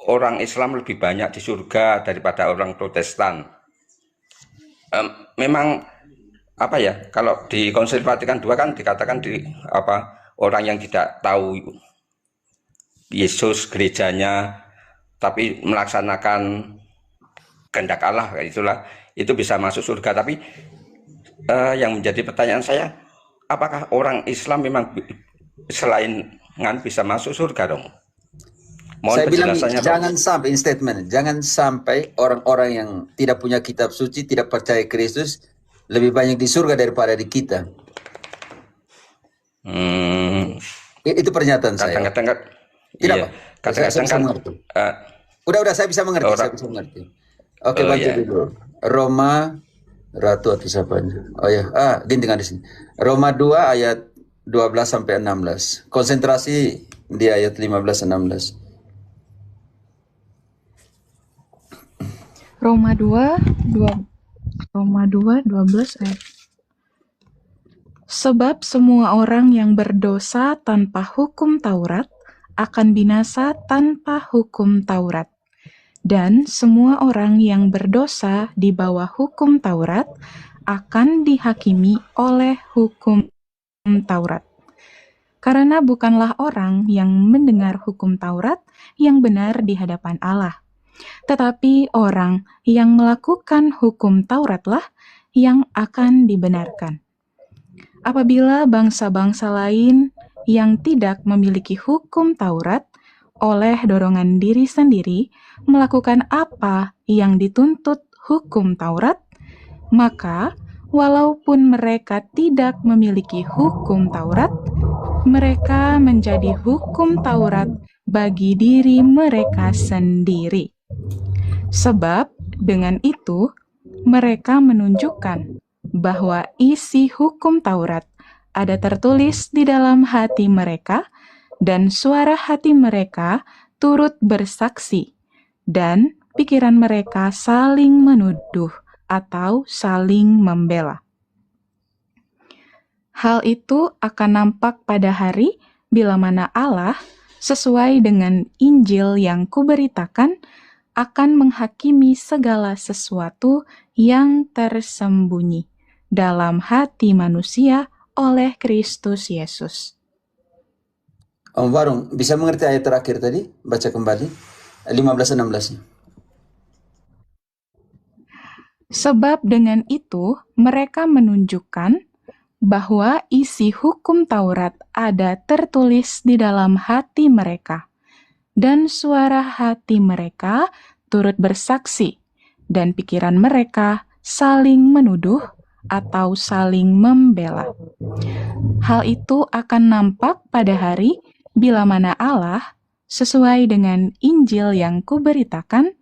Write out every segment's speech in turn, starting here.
orang Islam lebih banyak di surga daripada orang Protestan. Memang apa ya, kalau di Konsil Vatikan II kan dikatakan orang yang tidak tahu Yesus gerejanya tapi melaksanakan kehendak Allah, itulah itu bisa masuk surga. Tapi yang menjadi pertanyaan saya, apakah orang Islam memang selain bisa masuk surga dong? Mohon Saya bilang penjelasannya, jangan sampai in statement, jangan sampai orang-orang yang tidak punya kitab suci, tidak percaya Kristus lebih banyak di surga daripada di kita. Itu pernyataan saya. Kadang-kadang Tidak, iya, Pak. Saya kadang-kadang bisa kan mengerti. Udah, saya bisa mengerti, saya bisa mengerti. Oke, baca ya. dulu. Roma, Ratu atau siapanya? Oh ya, ginting di sini. Roma 2 ayat 12 sampai 16. Konsentrasi di ayat 15-16. Roma 2:12 ayat. Sebab semua orang yang berdosa tanpa hukum Taurat akan binasa tanpa hukum Taurat. Dan semua orang yang berdosa di bawah hukum Taurat akan dihakimi oleh hukum Taurat. Karena bukanlah orang yang mendengar hukum Taurat yang benar di hadapan Allah, tetapi orang yang melakukan hukum Tauratlah yang akan dibenarkan. Apabila bangsa-bangsa lain yang tidak memiliki hukum Taurat oleh dorongan diri sendiri melakukan apa yang dituntut hukum Taurat, maka walaupun mereka tidak memiliki hukum Taurat, mereka menjadi hukum Taurat bagi diri mereka sendiri. Sebab dengan itu mereka menunjukkan bahwa isi hukum Taurat ada tertulis di dalam hati mereka, dan suara hati mereka turut bersaksi, dan pikiran mereka saling menuduh atau saling membela. Hal itu akan nampak pada hari bila mana Allah, sesuai dengan Injil yang kuberitakan, akan menghakimi segala sesuatu yang tersembunyi dalam hati manusia oleh Kristus Yesus. Om Warung, bisa mengerti ayat terakhir tadi? Baca kembali, 15-16. Sebab dengan itu mereka menunjukkan bahwa isi hukum Taurat ada tertulis di dalam hati mereka, dan suara hati mereka turut bersaksi, dan pikiran mereka saling menuduh atau saling membela. Hal itu akan nampak pada hari bila mana Allah, sesuai dengan Injil yang kuberitakan,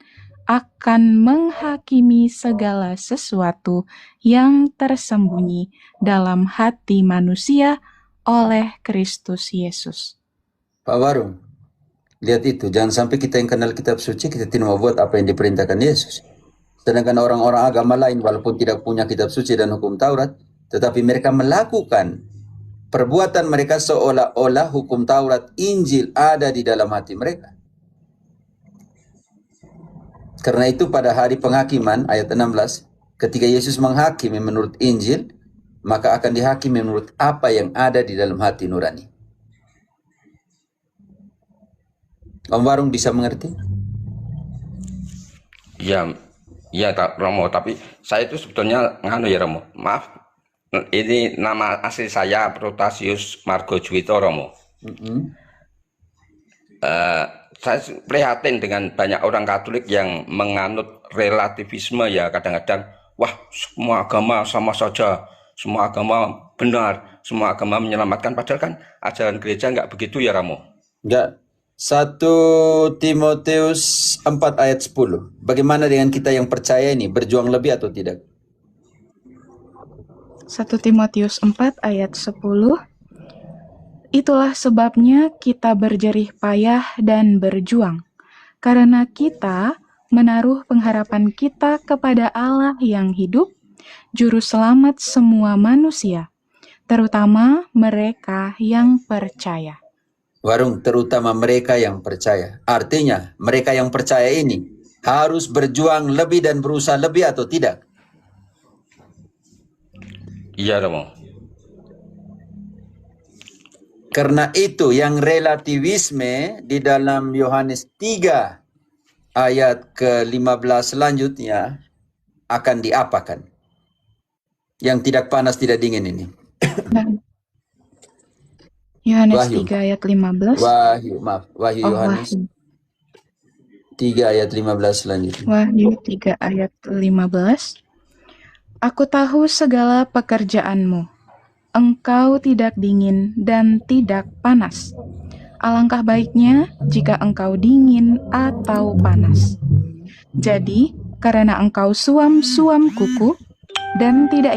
akan menghakimi segala sesuatu yang tersembunyi dalam hati manusia oleh Kristus Yesus. Pak Warung, lihat itu, jangan sampai kita yang kenal kitab suci, kita tidak mau buat apa yang diperintahkan Yesus. Sedangkan orang-orang agama lain, walaupun tidak punya kitab suci dan hukum Taurat, tetapi mereka melakukan perbuatan mereka seolah-olah hukum Taurat, Injil ada di dalam hati mereka. Karena itu pada hari penghakiman, ayat 16, ketika Yesus menghakimi menurut Injil, maka akan dihakimi menurut apa yang ada di dalam hati nurani. Om Warung bisa mengerti? Ya Romo, tapi saya itu sebetulnya ya Romo, maaf, ini nama asli saya Protasius Margo Juwito Romo. Saya prihatin dengan banyak orang Katolik yang menganut relativisme ya, kadang-kadang wah semua agama sama saja, semua agama benar, semua agama menyelamatkan, padahal kan ajaran gereja nggak begitu ya Romo. Enggak. 1 Timotius 4 ayat 10. Bagaimana dengan kita yang percaya ini? Berjuang lebih atau tidak? 1 Timotius 4 ayat 10. Itulah sebabnya kita berjerih payah dan berjuang, karena kita menaruh pengharapan kita kepada Allah yang hidup, Juru Selamat semua manusia, terutama mereka yang percaya. Warung, terutama mereka yang percaya. Artinya, mereka yang percaya ini harus berjuang lebih dan berusaha lebih atau tidak? Iya Romo. Karena itu yang relativisme di dalam Yohanes 3 ayat ke-15 selanjutnya akan diapakan? Yang tidak panas tidak dingin ini. Yohanes Wahyu. 3 ayat 15. Wahyu Oh, Yohanes Wahyu. 3 ayat 15 selanjutnya. Wahyu 3 ayat 15. Aku tahu segala pekerjaanmu. Engkau tidak dingin dan tidak panas. Alangkah baiknya jika engkau dingin atau panas. Jadi, karena engkau suam-suam kuku dan tidak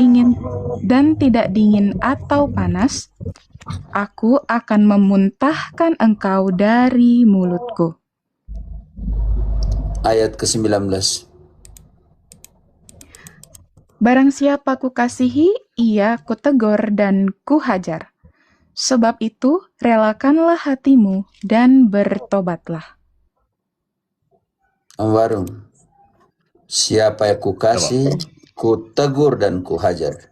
dingin atau panas, aku akan memuntahkan engkau dari mulutku. Ayat ke-19. Barang siapa kukasihi, ia kutegur dan kuhajar. Sebab itu, relakanlah hatimu dan bertobatlah. Om Warung, siapa yang kukasih, kutegur dan kuhajar.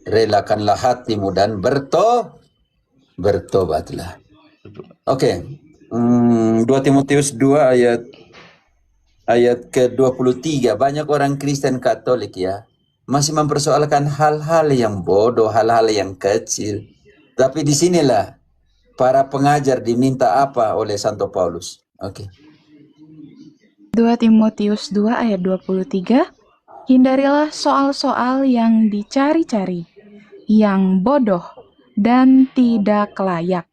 Relakanlah hatimu dan bertobatlah. Oke. 2 Timotius 2 ayat ke-23. Banyak orang Kristen Katolik ya masih mempersoalkan hal-hal yang bodoh, hal-hal yang kecil. Tapi disinilah para pengajar diminta apa oleh Santo Paulus. Oke. 2 Timotius 2 ayat 23, hindarilah soal-soal yang dicari-cari, yang bodoh dan tidak layak.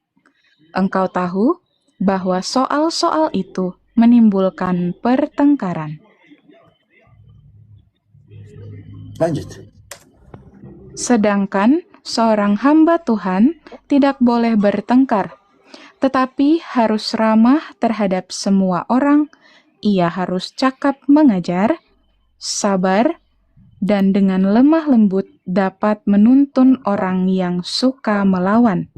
Engkau tahu bahwa soal-soal itu menimbulkan pertengkaran. Lanjut. Sedangkan seorang hamba Tuhan tidak boleh bertengkar, tetapi harus ramah terhadap semua orang. Ia harus cakap mengajar, sabar, dan dengan lemah lembut dapat menuntun orang yang suka melawan.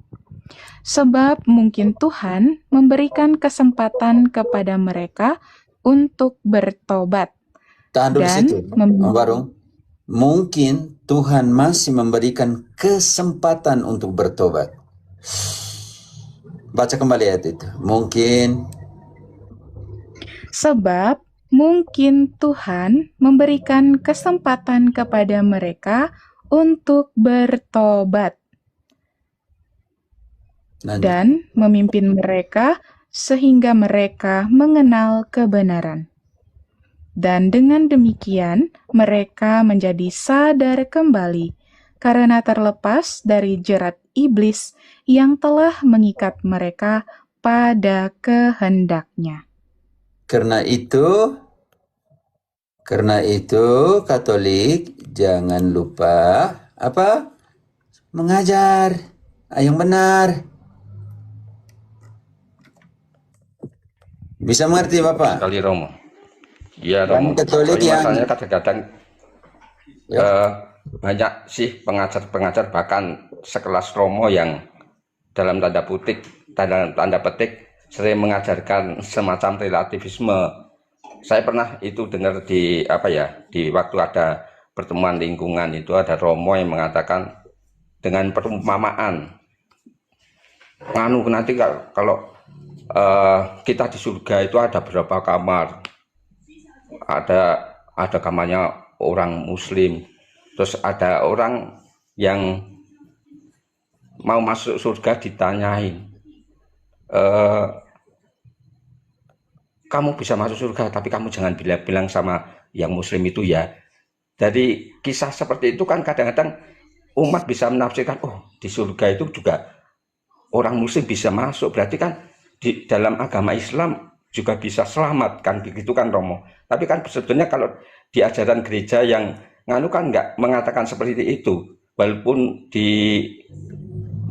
Sebab mungkin Tuhan memberikan kesempatan kepada mereka untuk bertobat. Tahan dulu Dan situ, Om Warung. Mungkin Tuhan masih memberikan kesempatan untuk bertobat. Baca kembali ayat itu. Sebab mungkin Tuhan memberikan kesempatan kepada mereka untuk bertobat. Lanjut. Dan memimpin mereka sehingga mereka mengenal kebenaran. Dan dengan demikian mereka menjadi sadar kembali karena terlepas dari jerat iblis yang telah mengikat mereka pada kehendaknya. Karena itu Katolik jangan lupa apa? Mengajar yang benar. Bisa mengerti Bapak? Sekali Romo. Iya Dan Romo. Katolik Soalnya yang masalahnya kadang-kadang ya, banyak sih pengajar-pengajar bahkan sekelas Romo yang dalam tanda petik sering mengajarkan semacam relativisme. Saya pernah itu dengar di waktu ada pertemuan lingkungan itu ada Romo yang mengatakan dengan perumpamaan, nanti kalau kita di surga itu ada berapa kamar, ada kamarnya orang Muslim, terus ada orang yang mau masuk surga ditanyain, kamu bisa masuk surga tapi kamu jangan bilang sama yang Muslim itu ya. Jadi kisah seperti itu kan kadang-kadang umat bisa menafsirkan, oh di surga itu juga orang Muslim bisa masuk, berarti kan di dalam agama Islam juga bisa selamat kan, begitu kan Romo. Tapi kan sebetulnya kalau di ajaran gereja yang nganu kan nggak mengatakan seperti itu, walaupun di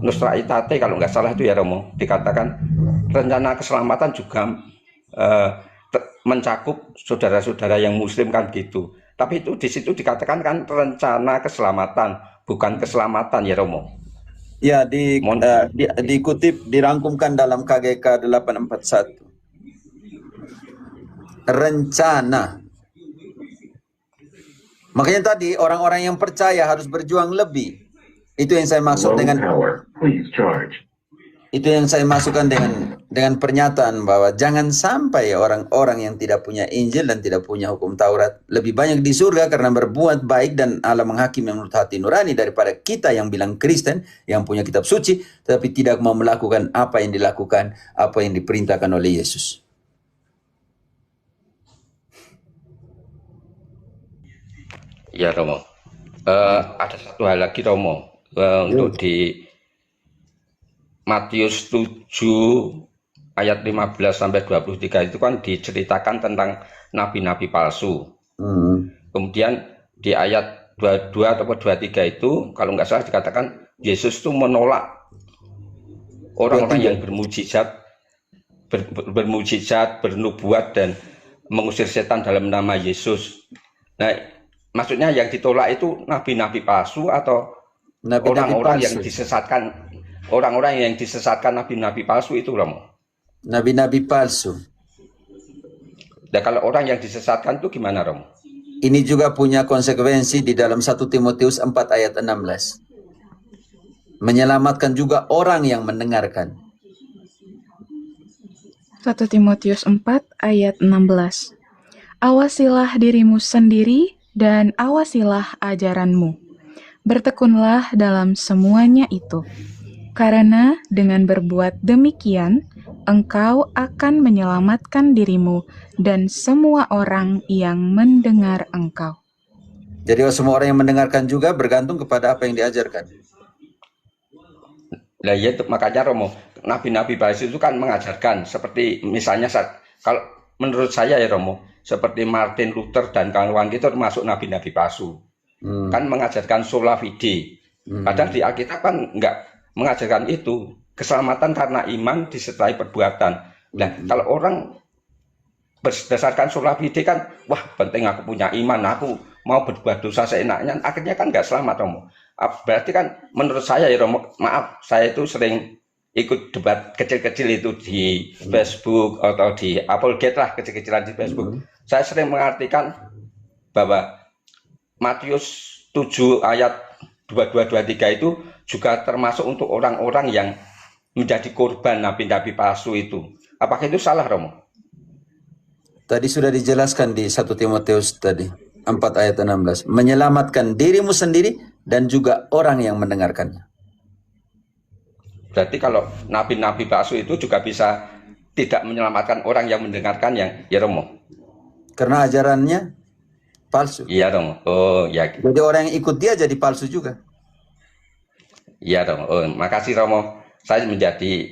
Nostra Aetate kalau nggak salah itu ya Romo, dikatakan rencana keselamatan juga mencakup saudara-saudara yang Muslim kan gitu. Tapi itu di situ dikatakan kan rencana keselamatan, bukan keselamatan ya Romo. Ya, Mohon. dikutip, dirangkumkan dalam KGK 841. Rencana. Makanya tadi orang-orang yang percaya harus berjuang lebih. Itu yang saya maksud dengan itu yang saya masukkan dengan pernyataan bahwa jangan sampai orang-orang yang tidak punya Injil dan tidak punya hukum Taurat lebih banyak di surga karena berbuat baik dan Allah menghakimi menurut hati nurani daripada kita yang bilang Kristen yang punya kitab suci tetapi tidak mau melakukan apa yang dilakukan, apa yang diperintahkan oleh Yesus. Ya Romo. Ada satu hal lagi Romo, untuk di Matius 7 ayat 15 sampai 23 itu kan diceritakan tentang nabi-nabi palsu. Kemudian di ayat 22 atau 23 itu kalau nggak salah dikatakan Yesus itu menolak orang-orang yang bermujizat, bernubuat dan mengusir setan dalam nama Yesus. Nah, maksudnya yang ditolak itu nabi-nabi palsu atau orang-orang yang disesatkan? Orang-orang yang disesatkan nabi-nabi palsu itu Romo. Nabi-nabi palsu. Dan kalau orang yang disesatkan itu gimana Romo? Ini juga punya konsekuensi di dalam 1 Timotius 4 ayat 16. Menyelamatkan juga orang yang mendengarkan. 1 Timotius 4 ayat 16. Awasilah dirimu sendiri dan awasilah ajaranmu. Bertekunlah dalam semuanya itu. Karena dengan berbuat demikian, engkau akan menyelamatkan dirimu dan semua orang yang mendengar engkau. Jadi semua orang yang mendengarkan juga bergantung kepada apa yang diajarkan. Nah ya makanya Romo, nabi-nabi palsu itu kan mengajarkan seperti misalnya kalau menurut saya ya Romo, seperti Martin Luther dan kawan-kawan itu termasuk nabi-nabi palsu. Kan mengajarkan sola fide. Padahal di Alkitab kan enggak mengajarkan itu, keselamatan karena iman disertai perbuatan. Nah, kalau orang berdasarkan sola fide kan, wah penting aku punya iman, aku mau berbuat dosa seenaknya, akhirnya kan nggak selamat Romo. Berarti kan menurut saya ya Romo, maaf, saya itu sering ikut debat kecil-kecil itu di Facebook atau di Applegate lah, kecil-kecilan di Facebook. Saya sering mengartikan bahwa Matius 7 ayat 22-23 itu juga termasuk untuk orang-orang yang menjadi korban nabi-nabi palsu itu. Apakah itu salah Romo? Tadi sudah dijelaskan di 1 Timotius tadi 4 ayat 16. Menyelamatkan dirimu sendiri dan juga orang yang mendengarkannya. Berarti kalau nabi-nabi palsu itu juga bisa tidak menyelamatkan orang yang mendengarkannya, ya Romo? Karena ajarannya palsu. Iya Romo. Oh ya. Jadi orang yang ikut dia jadi palsu juga. Iya Romo. Oh, makasih Romo. Saya menjadi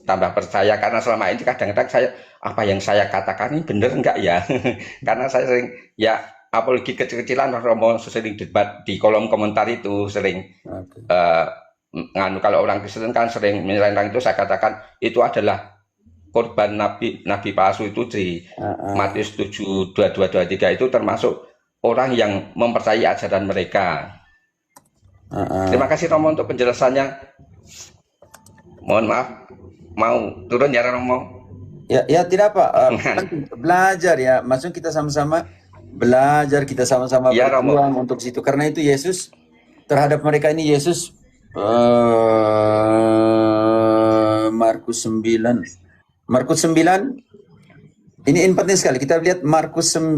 tambah percaya karena selama ini kadang-kadang saya apa yang saya katakan ini benar enggak ya? Karena saya sering ya apalagi kecil-kecilan Romo sering debat di kolom komentar itu sering kalau orang Kristen kan sering menyerang itu saya katakan itu adalah korban nabi palsu itu di Matius 7 22-23 itu termasuk orang yang mempercayai ajaran mereka. Terima kasih Romo untuk penjelasannya. Mohon maaf, mau turun ya Romo? Ya tidak apa. Belajar ya, maksudnya kita sama-sama belajar, kita sama-sama ya, berjuang untuk situ. Karena itu Yesus terhadap mereka ini Yesus Markus 9 ini penting sekali. Kita lihat Markus 9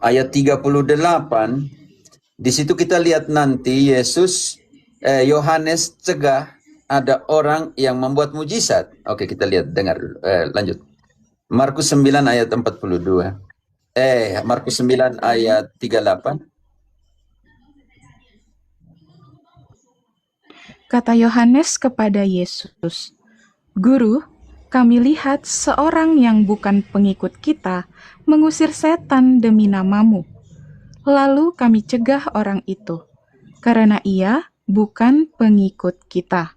ayat 38. Di situ kita lihat nanti Yohanes cegah ada orang yang membuat mujizat. Oke, kita lihat, dengar dulu. Lanjut. Markus 9 ayat 42. Markus 9 ayat 38. Kata Yohanes kepada Yesus, "Guru, kami lihat seorang yang bukan pengikut kita mengusir setan demi namamu. Lalu kami cegah orang itu, karena ia bukan pengikut kita."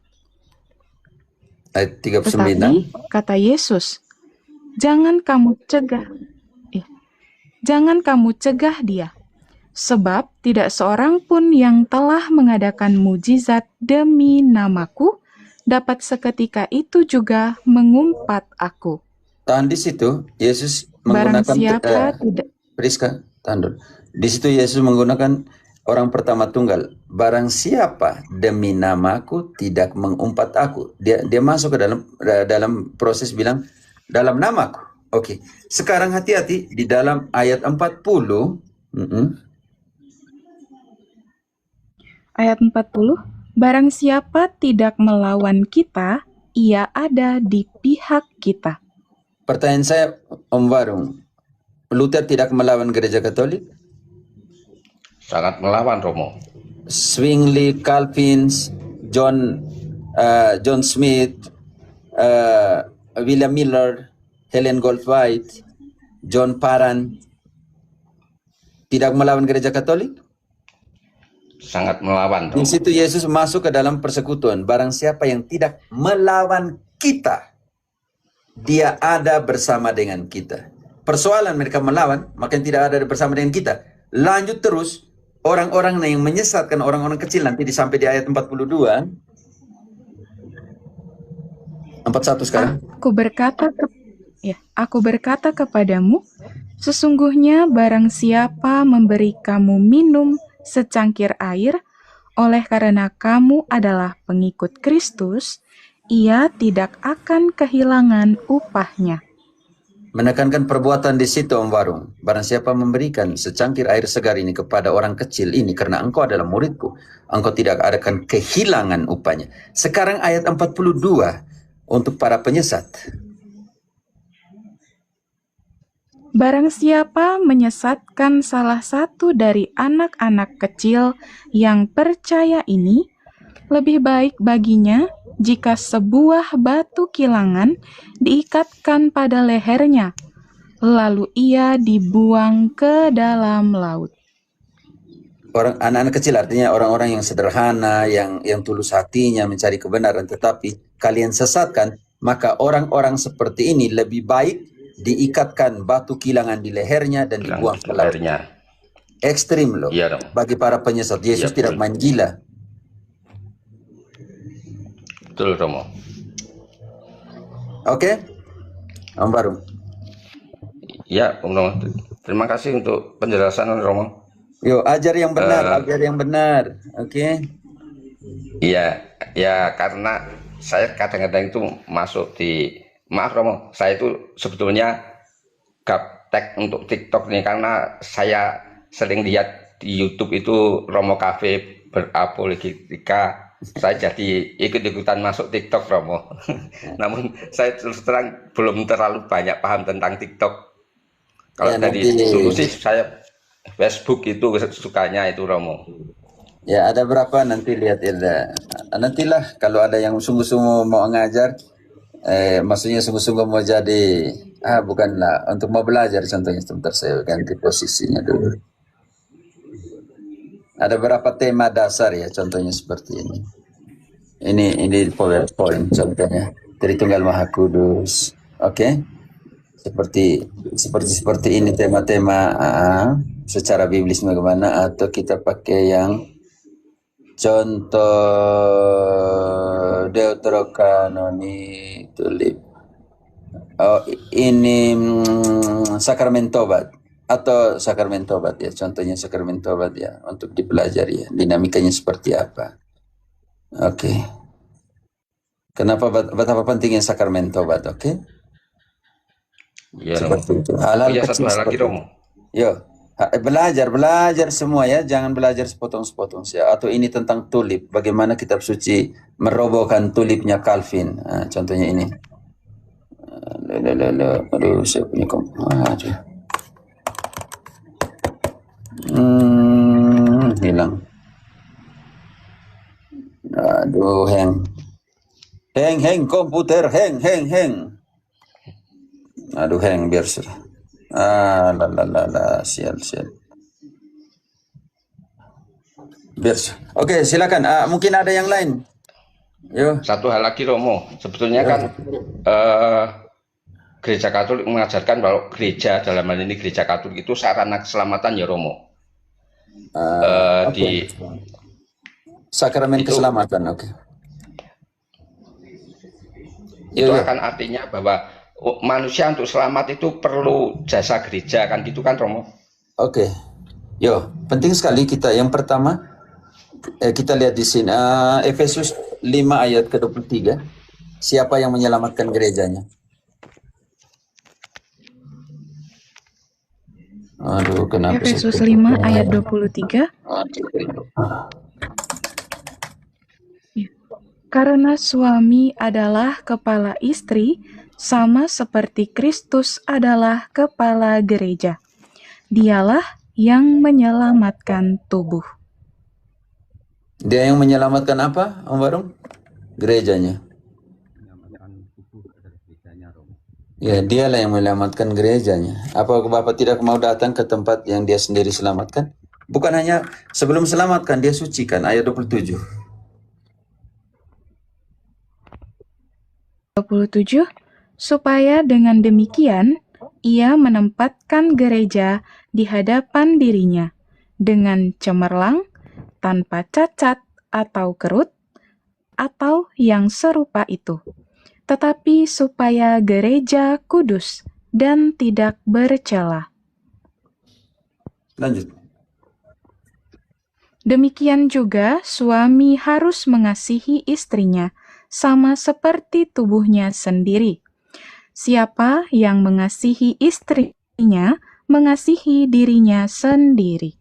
Ayat 39. Tetapi, kata Yesus, jangan kamu cegah dia, Sebab tidak seorang pun yang telah mengadakan mujizat demi namaku dapat seketika itu juga mengumpat aku. Tahan di situ, Yesus Barang menggunakan siapa tidak Priska, tahan dulu. Di situ Yesus menggunakan orang pertama tunggal. Barang siapa demi namaku tidak mengumpat aku. Dia masuk ke dalam proses bilang dalam namaku. Oke. Sekarang hati-hati di dalam ayat 40. ayat 40, barang siapa tidak melawan kita, ia ada di pihak kita. Pertanyaan saya, Om Warung, Luther tidak melawan gereja Katolik? Sangat melawan, Romo. Zwingli, Calvins, John Smith, William Miller, Helen Goldwhite, John Parran, tidak melawan gereja Katolik? Sangat melawan, Di Romo. situ Yesus masuk ke dalam persekutuan. Barang siapa yang tidak melawan kita, dia ada bersama dengan kita. Persoalan mereka melawan, makin tidak ada bersama dengan kita. Lanjut terus, orang-orang yang menyesatkan orang-orang kecil nanti sampai di ayat 42. 41 sekarang. Aku berkata kepadamu, sesungguhnya barang siapa memberi kamu minum secangkir air, oleh karena kamu adalah pengikut Kristus, ia tidak akan kehilangan upahnya. Menekankan perbuatan di situ, Om Warung. Barang siapa memberikan secangkir air segar ini kepada orang kecil ini, karena engkau adalah muridku, engkau tidak akan kehilangan upahnya. Sekarang ayat 42 untuk para penyesat. Barang siapa menyesatkan salah satu dari anak-anak kecil yang percaya ini, lebih baik baginya jika sebuah batu kilangan diikatkan pada lehernya, lalu ia dibuang ke dalam laut. Anak-anak kecil artinya orang-orang yang sederhana, yang tulus hatinya mencari kebenaran, tetapi kalian sesatkan, maka orang-orang seperti ini lebih baik diikatkan batu kilangan di lehernya dan dibuang ke laut. Ekstrim loh. Iya, dong. Bagi para penyesat. Yesus tidak main gila. Betul, Romo. Oke? Om Baru. Ya, Om Romo. Terima kasih untuk penjelasan, Romo. Yo, ajar yang benar, ajar yang benar. Oke? Iya, ya karena saya kadang-kadang itu masuk di, maaf Romo, saya itu sebetulnya gaptek untuk TikTok nih, karena saya sering lihat di YouTube itu Romo Cafe berapologetika. Saya jadi ikut-ikutan masuk TikTok, Romo. Namun saya terus terang belum terlalu banyak paham tentang TikTok. Kalau Ya, dari dulu sih saya Facebook itu sukanya itu, Romo. Ya, ada berapa nanti lihat ya. Nantilah kalau ada yang sungguh-sungguh mau ngajar, maksudnya sungguh-sungguh mau jadi, bukanlah untuk mau belajar, contohnya sebentar saya ganti posisinya dulu. Ada berapa tema dasar ya, contohnya seperti ini. Ini PowerPoint contohnya. Tritunggal Maha Kudus. Oke? Seperti ini tema-tema secara biblis bagaimana, atau kita pakai yang contoh Deuterokanoni tulip. Oh, ini sakramen tobat atau sakramen tobat ya, contohnya sakramen tobat ya, untuk dipelajari ya, dinamikanya seperti apa. Oke. Kenapa betapa pentingnya sakramen tobat, oke? Ya, Seperti Romo. itu. Hal-hal Iya, kecil satu hal lagi, seperti Romo. Yo, belajar semua ya, jangan belajar sepotong-sepotong ya. Atau ini tentang tulip, bagaimana kitab suci merobohkan tulipnya Calvin. Contohnya ini. Aduh, saya punya hilang. Aduh, heng komputer, heng. Aduh, biar sudah. Sial. Biar. Oke, silakan. Mungkin ada yang lain. Yo. Satu hal lagi, Romo. Sebetulnya kan gereja Katolik mengajarkan bahwa gereja, dalam hal ini gereja Katolik itu sarana keselamatan ya, Romo. Oke. di Sakramen itu keselamatan, oke. Yo, itu yo. akan artinya bahwa manusia untuk selamat itu perlu jasa gereja kan gitu kan Romo. Oke. Yo, penting sekali kita. Yang pertama, kita lihat di sini Efesus 5 ayat ke-23. Siapa yang menyelamatkan gerejanya? Aduh, kenapa sih? Efesus 5 ayat 23. Karena suami adalah kepala istri, sama seperti Kristus adalah kepala gereja. Dialah yang menyelamatkan tubuh. Dia yang menyelamatkan apa, Om Barung? Gerejanya. Ya, dialah yang menyelamatkan gerejanya. Apa Bapak tidak mau datang ke tempat yang dia sendiri selamatkan? Bukan hanya sebelum selamatkan, dia sucikan. Ayat 27. 27. Supaya dengan demikian, ia menempatkan gereja di hadapan dirinya, dengan cemerlang, tanpa cacat atau kerut, atau yang serupa itu. Tetapi supaya gereja kudus dan tidak bercela. Lanjut. Demikian juga suami harus mengasihi istrinya, sama seperti tubuhnya sendiri. Siapa yang mengasihi istrinya, mengasihi dirinya sendiri.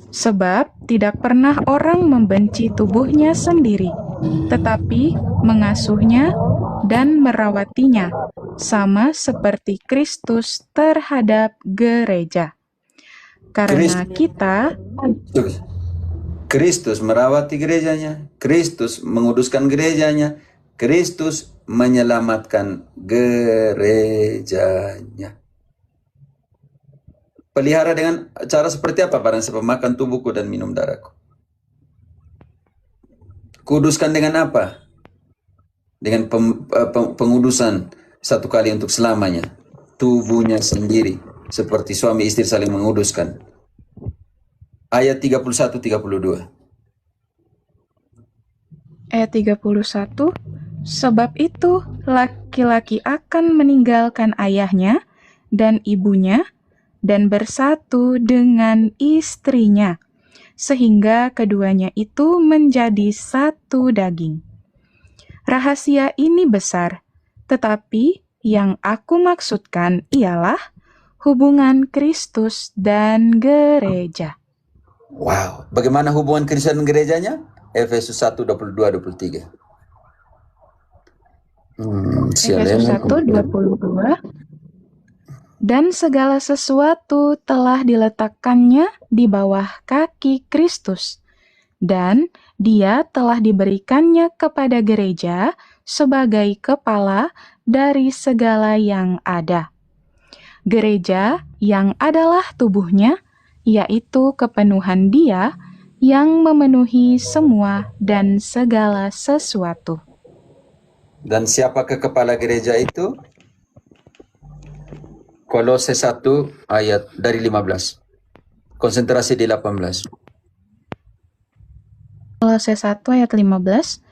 Sebab tidak pernah orang membenci tubuhnya sendiri, tetapi mengasuhnya dan merawatinya, sama seperti Kristus terhadap gereja. Karena kita Kristus merawati gerejanya, Kristus menguduskan gerejanya, Kristus menyelamatkan gerejanya. Pelihara dengan cara seperti apa? Barang siapa makan tubuhku dan minum darahku. Kuduskan dengan apa? Dengan pengudusan satu kali untuk selamanya. Tubuhnya sendiri. Seperti suami istri saling menguduskan. Ayat 31-32. Ayat 31, sebab itu laki-laki akan meninggalkan ayahnya dan ibunya dan bersatu dengan istrinya, sehingga keduanya itu menjadi satu daging. Rahasia ini besar, tetapi yang aku maksudkan ialah hubungan Kristus dan gereja. Wow, bagaimana hubungan Kristus dan gerejanya? Efesus 1:22-23. Efesus 1:22. Dan segala sesuatu telah diletakkannya di bawah kaki Kristus, dan dia telah diberikannya kepada gereja sebagai kepala dari segala yang ada. Gereja yang adalah tubuhnya, yaitu kepenuhan dia yang memenuhi semua dan segala sesuatu. Dan siapakah kepala gereja itu? Kolose 1 ayat dari 15. Konsentrasi di 18. Kolose 1 ayat 15,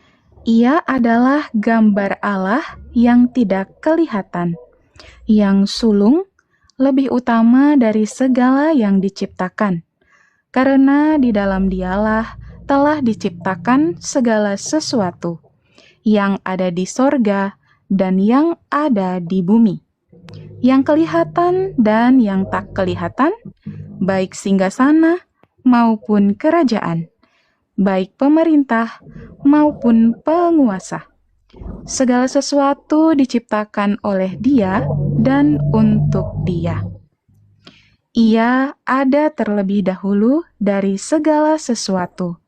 ia adalah gambar Allah yang tidak kelihatan, yang sulung, lebih utama dari segala yang diciptakan. Karena di dalam dialah telah diciptakan segala sesuatu, yang ada di sorga dan yang ada di bumi, yang kelihatan dan yang tak kelihatan, baik singgasana maupun kerajaan, baik pemerintah maupun penguasa. Segala sesuatu diciptakan oleh Dia dan untuk Dia. Ia ada terlebih dahulu dari segala sesuatu,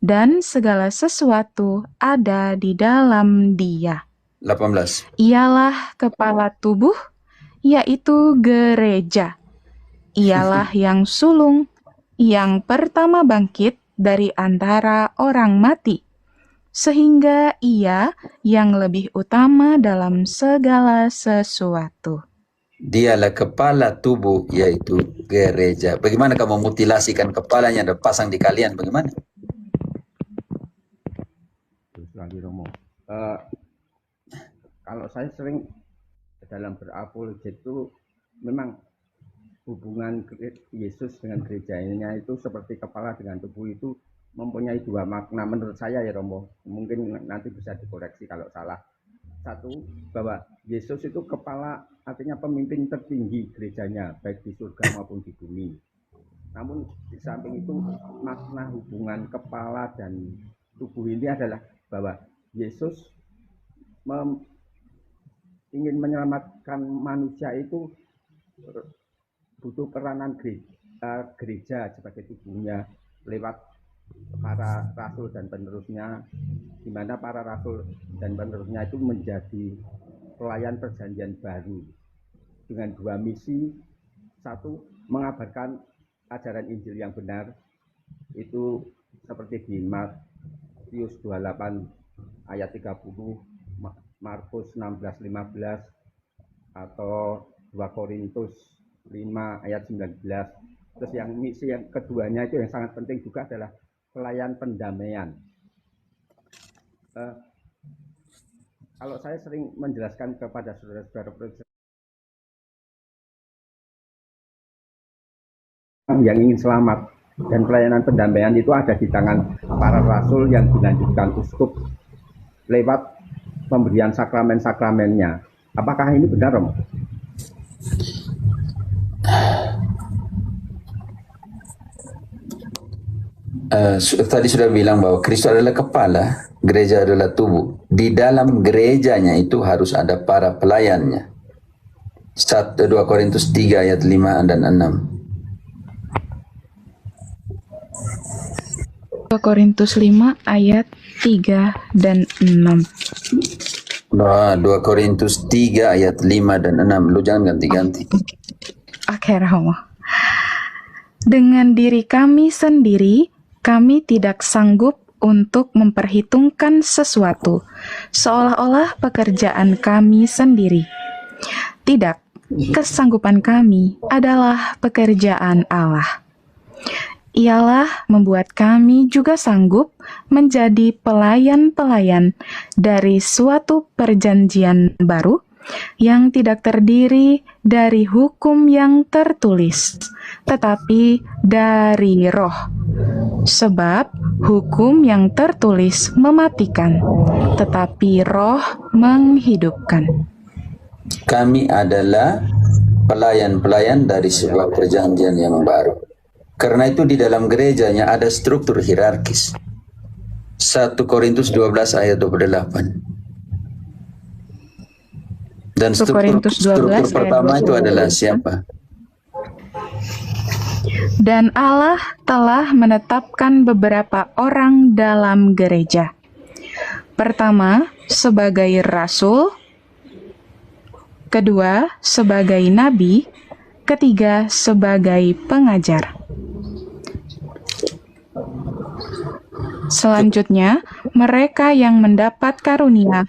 dan segala sesuatu ada di dalam Dia. 18. Ialah kepala tubuh, yaitu gereja. Ialah yang sulung, yang pertama bangkit dari antara orang mati, sehingga ia yang lebih utama dalam segala sesuatu. Dialah kepala tubuh, yaitu gereja. Bagaimana kamu mutilasikan kepalanya dan pasang di kalian? Bagaimana? Terus lagi Romo. Kalau saya sering dalam berapologet itu memang hubungan Yesus dengan gerejanya itu seperti kepala dengan tubuh itu mempunyai dua makna menurut saya ya Romo. Mungkin nanti bisa dikoreksi kalau salah. Satu, bahwa Yesus itu kepala, artinya pemimpin tertinggi gerejanya, baik di surga maupun di bumi. Namun di samping itu makna hubungan kepala dan tubuh ini adalah bahwa Yesus ingin menyelamatkan manusia itu butuh peranan gereja sebagai tubuhnya lewat para rasul dan penerusnya, di mana para rasul dan penerusnya itu menjadi pelayan perjanjian baru dengan dua misi. Satu, mengabarkan ajaran Injil yang benar, itu seperti di Matius 28 ayat 30, Markus 16:15, atau 2 Korintus 5 ayat 19. Terus yang misi yang keduanya itu yang sangat penting juga adalah pelayan pendamaian. Kalau saya sering menjelaskan kepada saudara-saudara yang ingin selamat, dan pelayanan pendamaian itu ada di tangan para rasul yang dilanjutkan uskup lewat pemberian sakramen-sakramennya. Apakah ini benar, Om? Tadi sudah bilang bahwa Kristus adalah kepala, gereja adalah tubuh. Di dalam gerejanya itu harus ada para pelayannya. 2 Korintus 3 ayat 5 dan 6. 2 Korintus 5 ayat 3 dan 6. 2 Korintus 3 ayat 5 dan 6. Lu jangan ganti-ganti. Oke, Romo. Dengan diri kami sendiri, kami tidak sanggup untuk memperhitungkan sesuatu, seolah-olah pekerjaan kami sendiri. Tidak, kesanggupan kami adalah pekerjaan Allah. Ialah membuat kami juga sanggup menjadi pelayan-pelayan dari suatu perjanjian baru yang tidak terdiri dari hukum yang tertulis, tetapi dari Roh. Sebab hukum yang tertulis mematikan, tetapi Roh menghidupkan. Kami adalah pelayan-pelayan dari sebuah perjanjian yang baru. Karena itu di dalam gerejanya ada struktur hierarkis. 1 Korintus 12 ayat 28. Dan struktur pertama itu adalah siapa? Dan Allah telah menetapkan beberapa orang dalam gereja. Pertama, sebagai rasul. Kedua, sebagai nabi. Ketiga, sebagai pengajar. Selanjutnya, mereka yang mendapat karunia.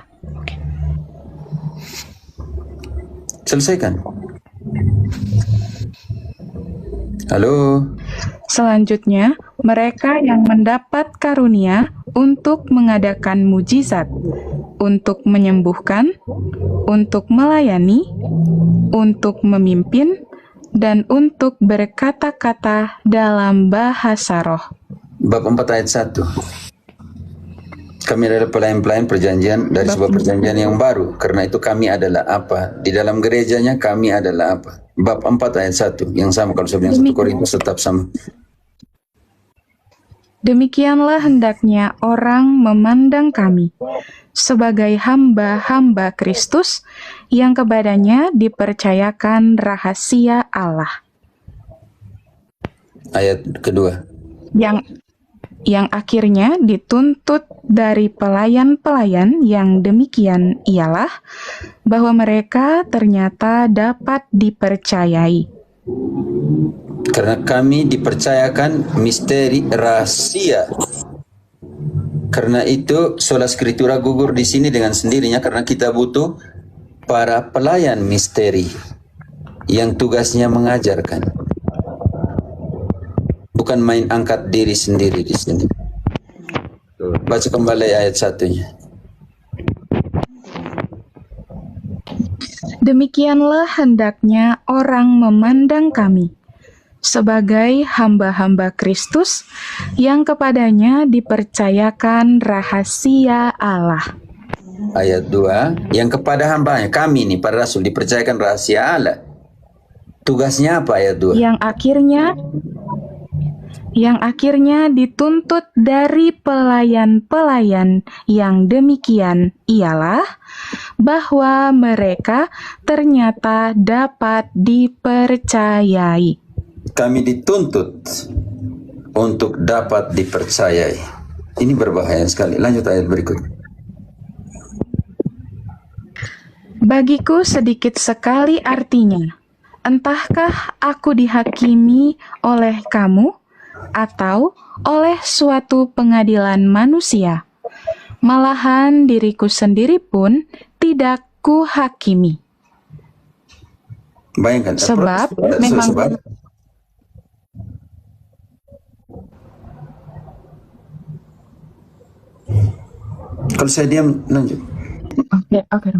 Selesaikan. Halo. Selanjutnya, mereka yang mendapat karunia untuk mengadakan mujizat, untuk menyembuhkan, untuk melayani, untuk memimpin, dan untuk berkata-kata dalam bahasa roh. Bab 4 ayat 1. Kami adalah pelayan-pelayan perjanjian dari sebuah perjanjian yang baru. Karena itu kami adalah apa? Di dalam gerejanya kami adalah apa? Bab 4 ayat 1. Yang sama kalau saya bilang 1 Korintus tetap sama. Demikianlah hendaknya orang memandang kami sebagai hamba-hamba Kristus yang kepadanya dipercayakan rahasia Allah. Ayat kedua. Yang akhirnya dituntut dari pelayan-pelayan yang demikian ialah bahwa mereka ternyata dapat dipercayai. Karena kami dipercayakan misteri rahasia. Karena itu sola scriptura gugur di sini dengan sendirinya karena kita butuh para pelayan misteri. yang tugasnya mengajarkan. Bukan main angkat diri sendiri di sini. Baca kembali ayat 1-nya. Demikianlah hendaknya orang memandang kami sebagai hamba-hamba Kristus yang kepadanya dipercayakan rahasia Allah. Ayat 2, yang kepada hambanya, kami nih para rasul dipercayakan rahasia Allah. Tugasnya apa ayat 2? Yang akhirnya dituntut dari pelayan-pelayan yang demikian ialah bahwa mereka ternyata dapat dipercayai. Kami dituntut untuk dapat dipercayai. Ini berbahaya sekali. Lanjut ayat berikut. Bagiku sedikit sekali artinya. Entahkah aku dihakimi oleh kamu atau oleh suatu pengadilan manusia? Malahan diriku sendiri pun tidak kuhakimi. Bayangkan. Sebab memang kalau saya diam, lanjut. Oke.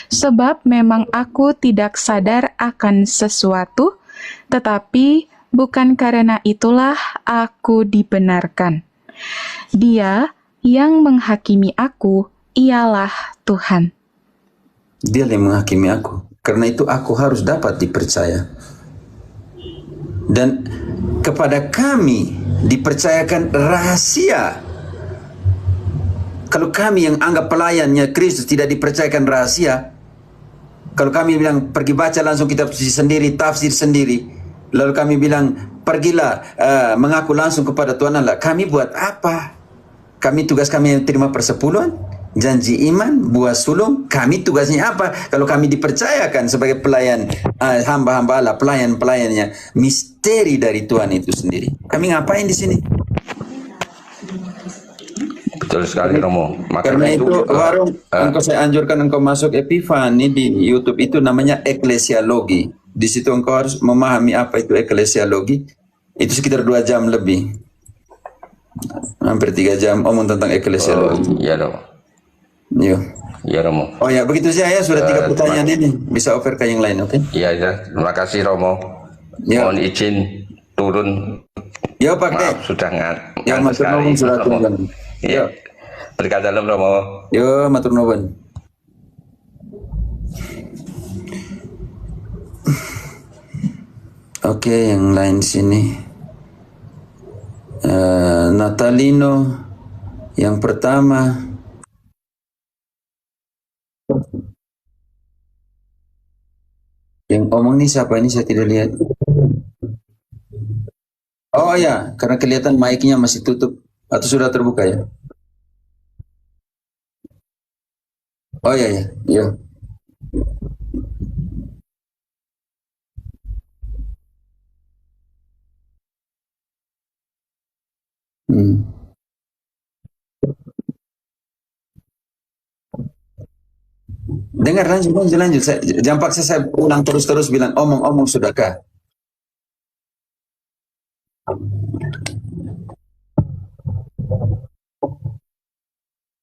Sebab memang aku tidak sadar akan sesuatu, tetapi bukan karena itulah aku dibenarkan. Dia yang menghakimi aku ialah Tuhan. Dia yang menghakimi aku. Karena itu aku harus dapat dipercaya. Dan kepada kami dipercayakan rahasia. Kalau kami yang anggap pelayannya Kristus tidak dipercayakan rahasia, kalau kami bilang pergi baca langsung kitab suci sendiri, tafsir sendiri, lalu kami bilang pergilah mengaku langsung kepada Tuhan Allah, kami buat apa? Tugas kami yang terima persepuluhan, janji iman, buah sulung, kami tugasnya apa? Kalau kami dipercayakan sebagai pelayan, hamba-hamba Allah, pelayan-pelayannya, misteri dari Tuhan itu sendiri. Kami ngapain di sini? Betul sekali Romo. Karena itu warung engkau saya anjurkan engkau masuk Epifani di YouTube itu namanya eklesiologi. Di situ engkau harus memahami apa itu eklesiologi. Itu sekitar 2 jam lebih. Hampir 3 jam omong tentang eklesiologi. Iya Romo. Iya Romo. Oh ya, begitu saja ya, sudah 3 pertanyaan ini. Bisa over ke yang lain, oke? Iya. Terima kasih Romo. Mohon izin turun. Ya Pak. Maaf, sudah ya, matur nuwun sudah turun. Iya. Berkat dalam Romo. Yo, matur nuwun. Oke, yang lain sini. Natalino yang pertama. Yang omong ini siapa ini? Saya tidak lihat. Oh ya, karena kelihatan mic-nya masih tutup atau sudah terbuka ya? Oh ya. Dengar lanjut. Jangan paksa saya ulang terus bilang omong sudahkah?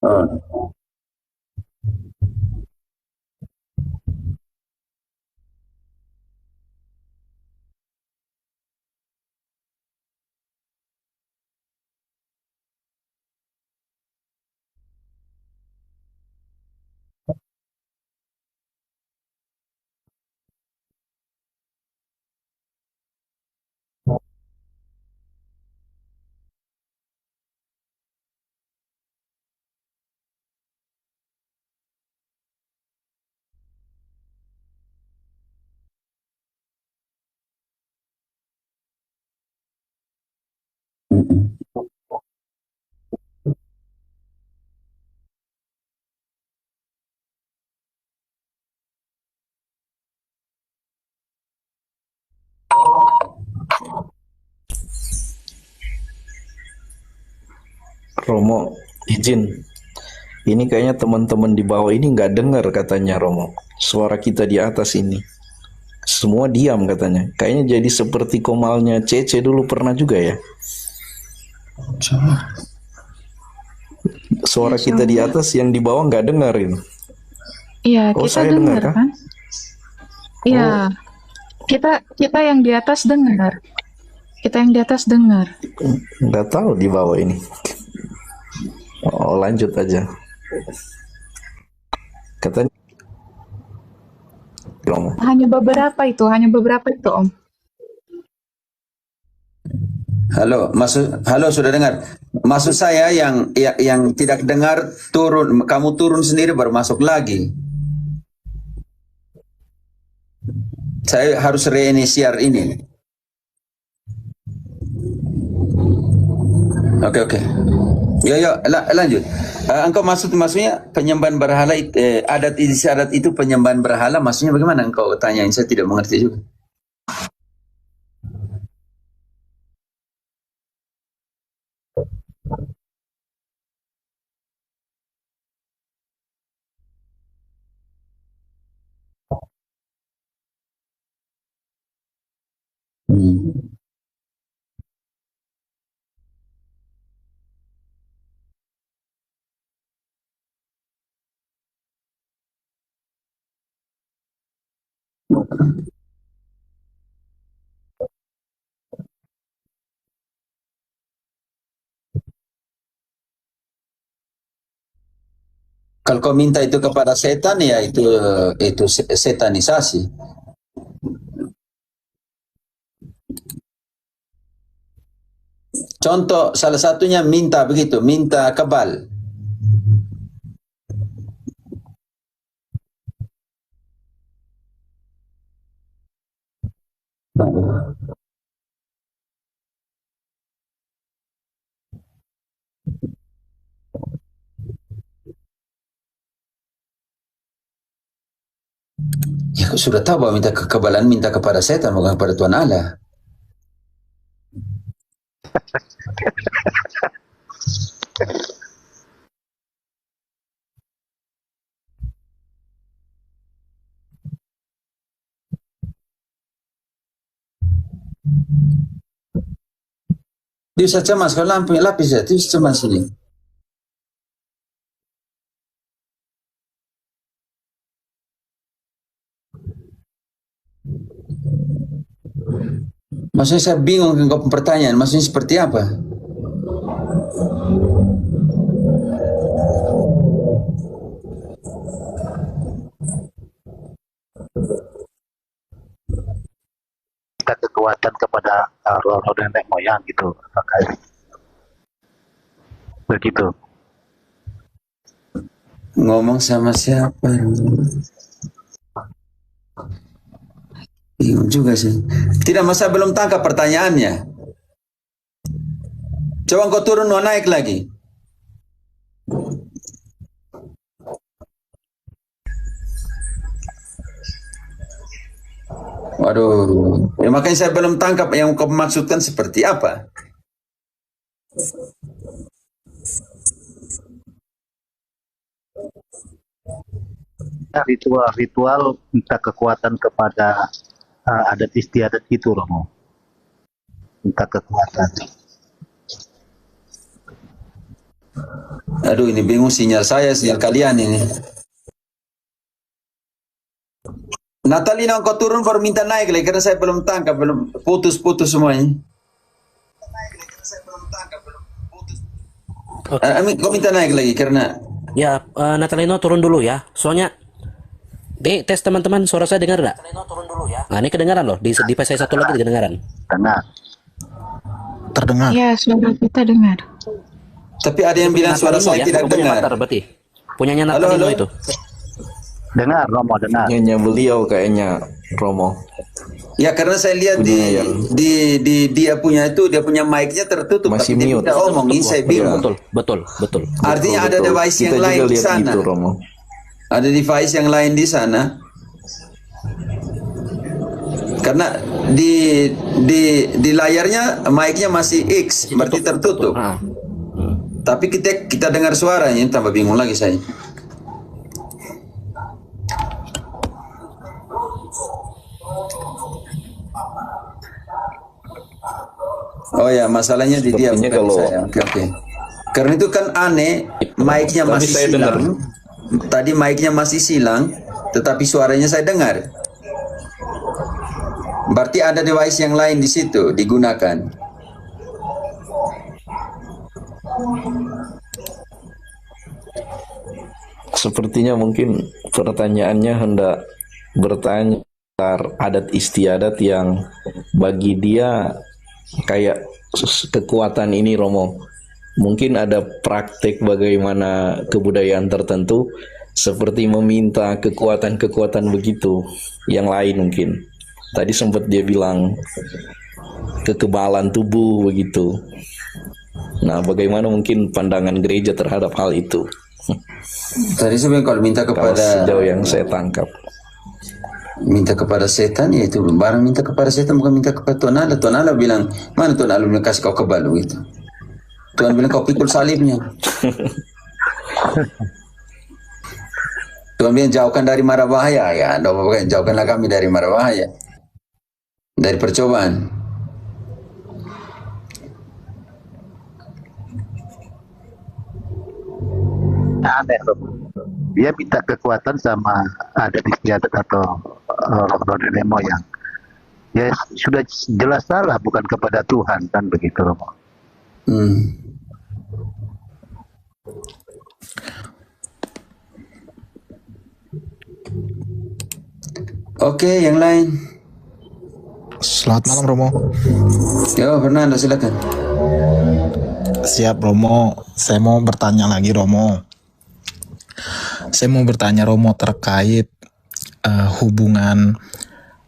Oh. Romo, izin. Ini kayaknya teman-teman di bawah ini nggak dengar katanya Romo. Suara kita di atas ini. Semua diam katanya. Kayaknya jadi seperti Komalnya Cece dulu pernah juga ya. Suara Insya kita di Allah. atas, yang di bawah nggak dengerin. Iya, Oh, kita saya dengar dengar kah? kan? Iya, Oh, kita yang di atas dengar. Kita yang di atas dengar. nggak tahu di bawah ini. Oh, lanjut aja. Katanya Romo. Hanya beberapa itu, Om. Halo, sudah dengar? Maksud saya yang tidak dengar turun, kamu turun sendiri baru masuk lagi. Saya harus reinisiar ini. Oke. Yo, lanjut. Engkau maksudnya penyembahan berhala, adat istiadat itu penyembahan berhala, maksudnya bagaimana? Engkau tanyain, saya tidak mengerti juga. Hmm. Kalau kau minta itu kepada setan, ya itu setanisasi. Contoh salah satunya minta begitu, minta kebal. Ya, aku sudah tahu bahwa minta kekebalan minta kepada setan, bukan kepada Tuhan Allah. Dia bisa cemas kalau lampu lapis ya, dia bisa cemas ini. Maksudnya saya bingung dengan pertanyaan, maksudnya seperti apa? Minta kekuatan kepada roh-roh nenek moyang gitu, apakah begitu? Ngomong sama siapa? Bingung juga sih. Tidak, masa belum tangkap pertanyaannya. Coba kau turun, mau naik lagi. Waduh, ya makanya saya belum tangkap yang kau maksudkan seperti apa. Ritual-ritual minta kekuatan kepada adat istiadat gitu, Romo. Minta kekuatan. Aduh, ini bingung sinyal saya, sinyal kalian ini. Natalina, kau turun baru minta naik lagi karena saya belum tangkap, belum putus-putus semuanya. Kau minta naik lagi karena Ya, Natalino turun dulu ya. Soalnya tes teman-teman, suara saya dengar nggak? Nah, ini kedengaran loh. Di PC satu lagi kedengaran. Dengar. Terdengar. Ya, suara kita dengar. tapi ada yang bilang suara saya tidak Punya dengar. Matar, berarti. Punyanya Halo, Natalino halo. itu. Dengar, Romo, dengar. Nyanyi beliau kayaknya, Romo. Ya karena saya lihat Punya di dia punya mic-nya tertutup, Masih tapi dia mute. tidak omong, ini saya bingung. Betul. Artinya ada Betul. device Kita yang juga lain di lihat sana. gitu, Romo. Ada device yang lain di sana. Karena di layarnya mic-nya masih X, berarti tertutup. Ah. Tapi kita dengar suaranya, tambah bingung lagi saya. Oh ya, masalahnya di dia Sepertinya bukan di kalau saya. Oke. Karena itu kan aneh, mic-nya tapi masih saya dengar. silang. Tadi mic-nya masih silang, tetapi suaranya saya dengar. Berarti ada device yang lain di situ digunakan. Sepertinya mungkin pertanyaannya hendak bertanya seputar adat istiadat yang bagi dia kayak kekuatan ini, Romo. Mungkin ada praktek bagaimana kebudayaan tertentu seperti meminta kekuatan-kekuatan begitu yang lain mungkin. Tadi sempat dia bilang kekebalan tubuh begitu. Nah, bagaimana mungkin pandangan gereja terhadap hal itu? Tadi sebenarnya kalau minta Kalau kepada sejauh yang saya tangkap. setan, ya itu barang minta kepada setan, bukan minta kepada Tuhan Allah. Tuhan Allah bilang, mana Tuhan Allah bilang kasih kau kebal gitu. Tuhan bilang kau pikul salibnya. Tuhan bilang jauhkan dari mara bahaya, ya jauhkanlah kami dari mara bahaya, dari percobaan. Aneh loh. Dia minta kekuatan sama adat istiadat atau roh nenek moyang. Ya sudah jelas salah, bukan kepada Tuhan, kan begitu, Romo. Oke, yang lain. Selamat malam Romo. Yo, Fernando silakan. Siap Romo. Saya mau bertanya lagi Romo. Saya mau bertanya Romo terkait hubungan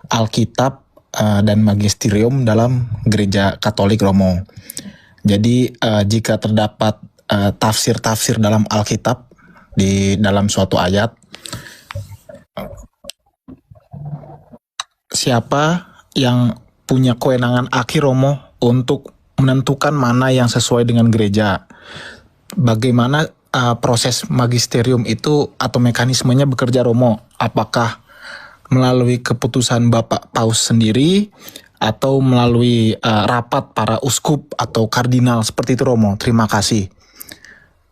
Alkitab dan magisterium dalam gereja Katolik Romo. Jadi jika terdapat tafsir-tafsir dalam Alkitab di dalam suatu ayat, siapa yang punya kewenangan akhir Romo untuk menentukan mana yang sesuai dengan gereja? Bagaimana proses magisterium itu atau mekanismenya bekerja Romo? Apakah melalui keputusan Bapak Paus sendiri atau melalui rapat para uskup atau kardinal seperti itu Romo? Terima kasih.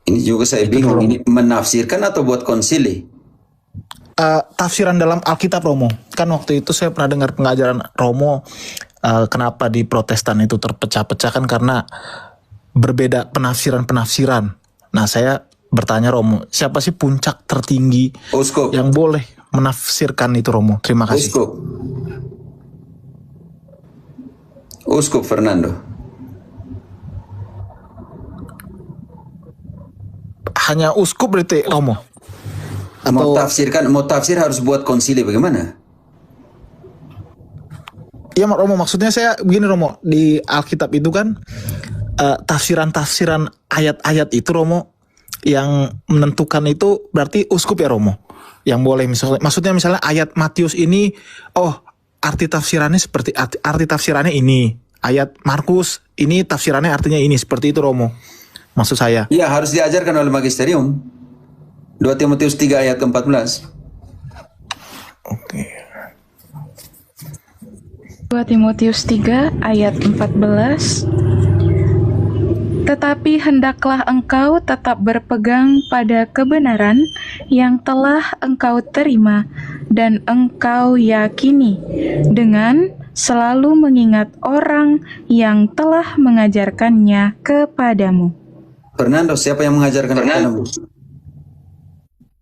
Ini juga saya bingung, ini menafsirkan atau buat konsili? Tafsiran dalam Alkitab Romo. Kan waktu itu saya pernah dengar pengajaran Romo, kenapa di Protestan itu terpecah-pecah kan karena berbeda penafsiran-penafsiran. Nah saya bertanya Romo, siapa sih puncak tertinggi Uskup. yang boleh menafsirkan itu Romo? Terima kasih. Uskup Fernando. Hanya uskup berarti Romo? Mau Atau tafsir harus buat konsili bagaimana? Iya Romo, maksudnya saya begini Romo, di Alkitab itu kan tafsiran-tafsiran ayat-ayat itu Romo yang menentukan itu berarti uskup ya Romo yang boleh, maksudnya misalnya ayat Matius ini, oh arti tafsirannya seperti arti tafsirannya ini, ayat Markus ini tafsirannya artinya ini, seperti itu Romo maksud saya. Iya, harus diajarkan oleh magisterium. 2 Timotius 3 ayat ke-14. Oke. 2 Timotius 3 ayat 14. Tetapi hendaklah engkau tetap berpegang pada kebenaran yang telah engkau terima dan engkau yakini, dengan selalu mengingat orang yang telah mengajarkannya kepadamu. Fernando, siapa yang mengajarkan kepadamu?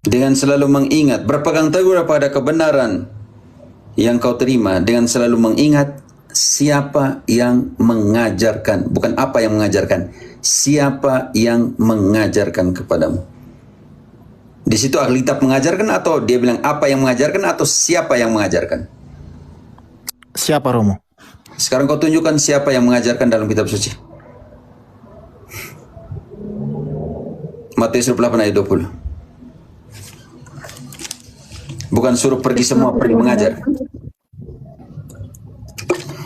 Dengan selalu mengingat, berpegang teguh pada kebenaran yang kau terima, dengan selalu mengingat siapa yang mengajarkan, bukan apa yang mengajarkan, siapa yang mengajarkan kepadamu. Di situ Alkitab mengajarkan atau dia bilang apa yang mengajarkan atau siapa yang mengajarkan? Siapa Romo? Sekarang kau tunjukkan siapa yang mengajarkan dalam kitab suci. Matius 28 ayat 20. Bukan suruh pergi semua, pergi mengajar.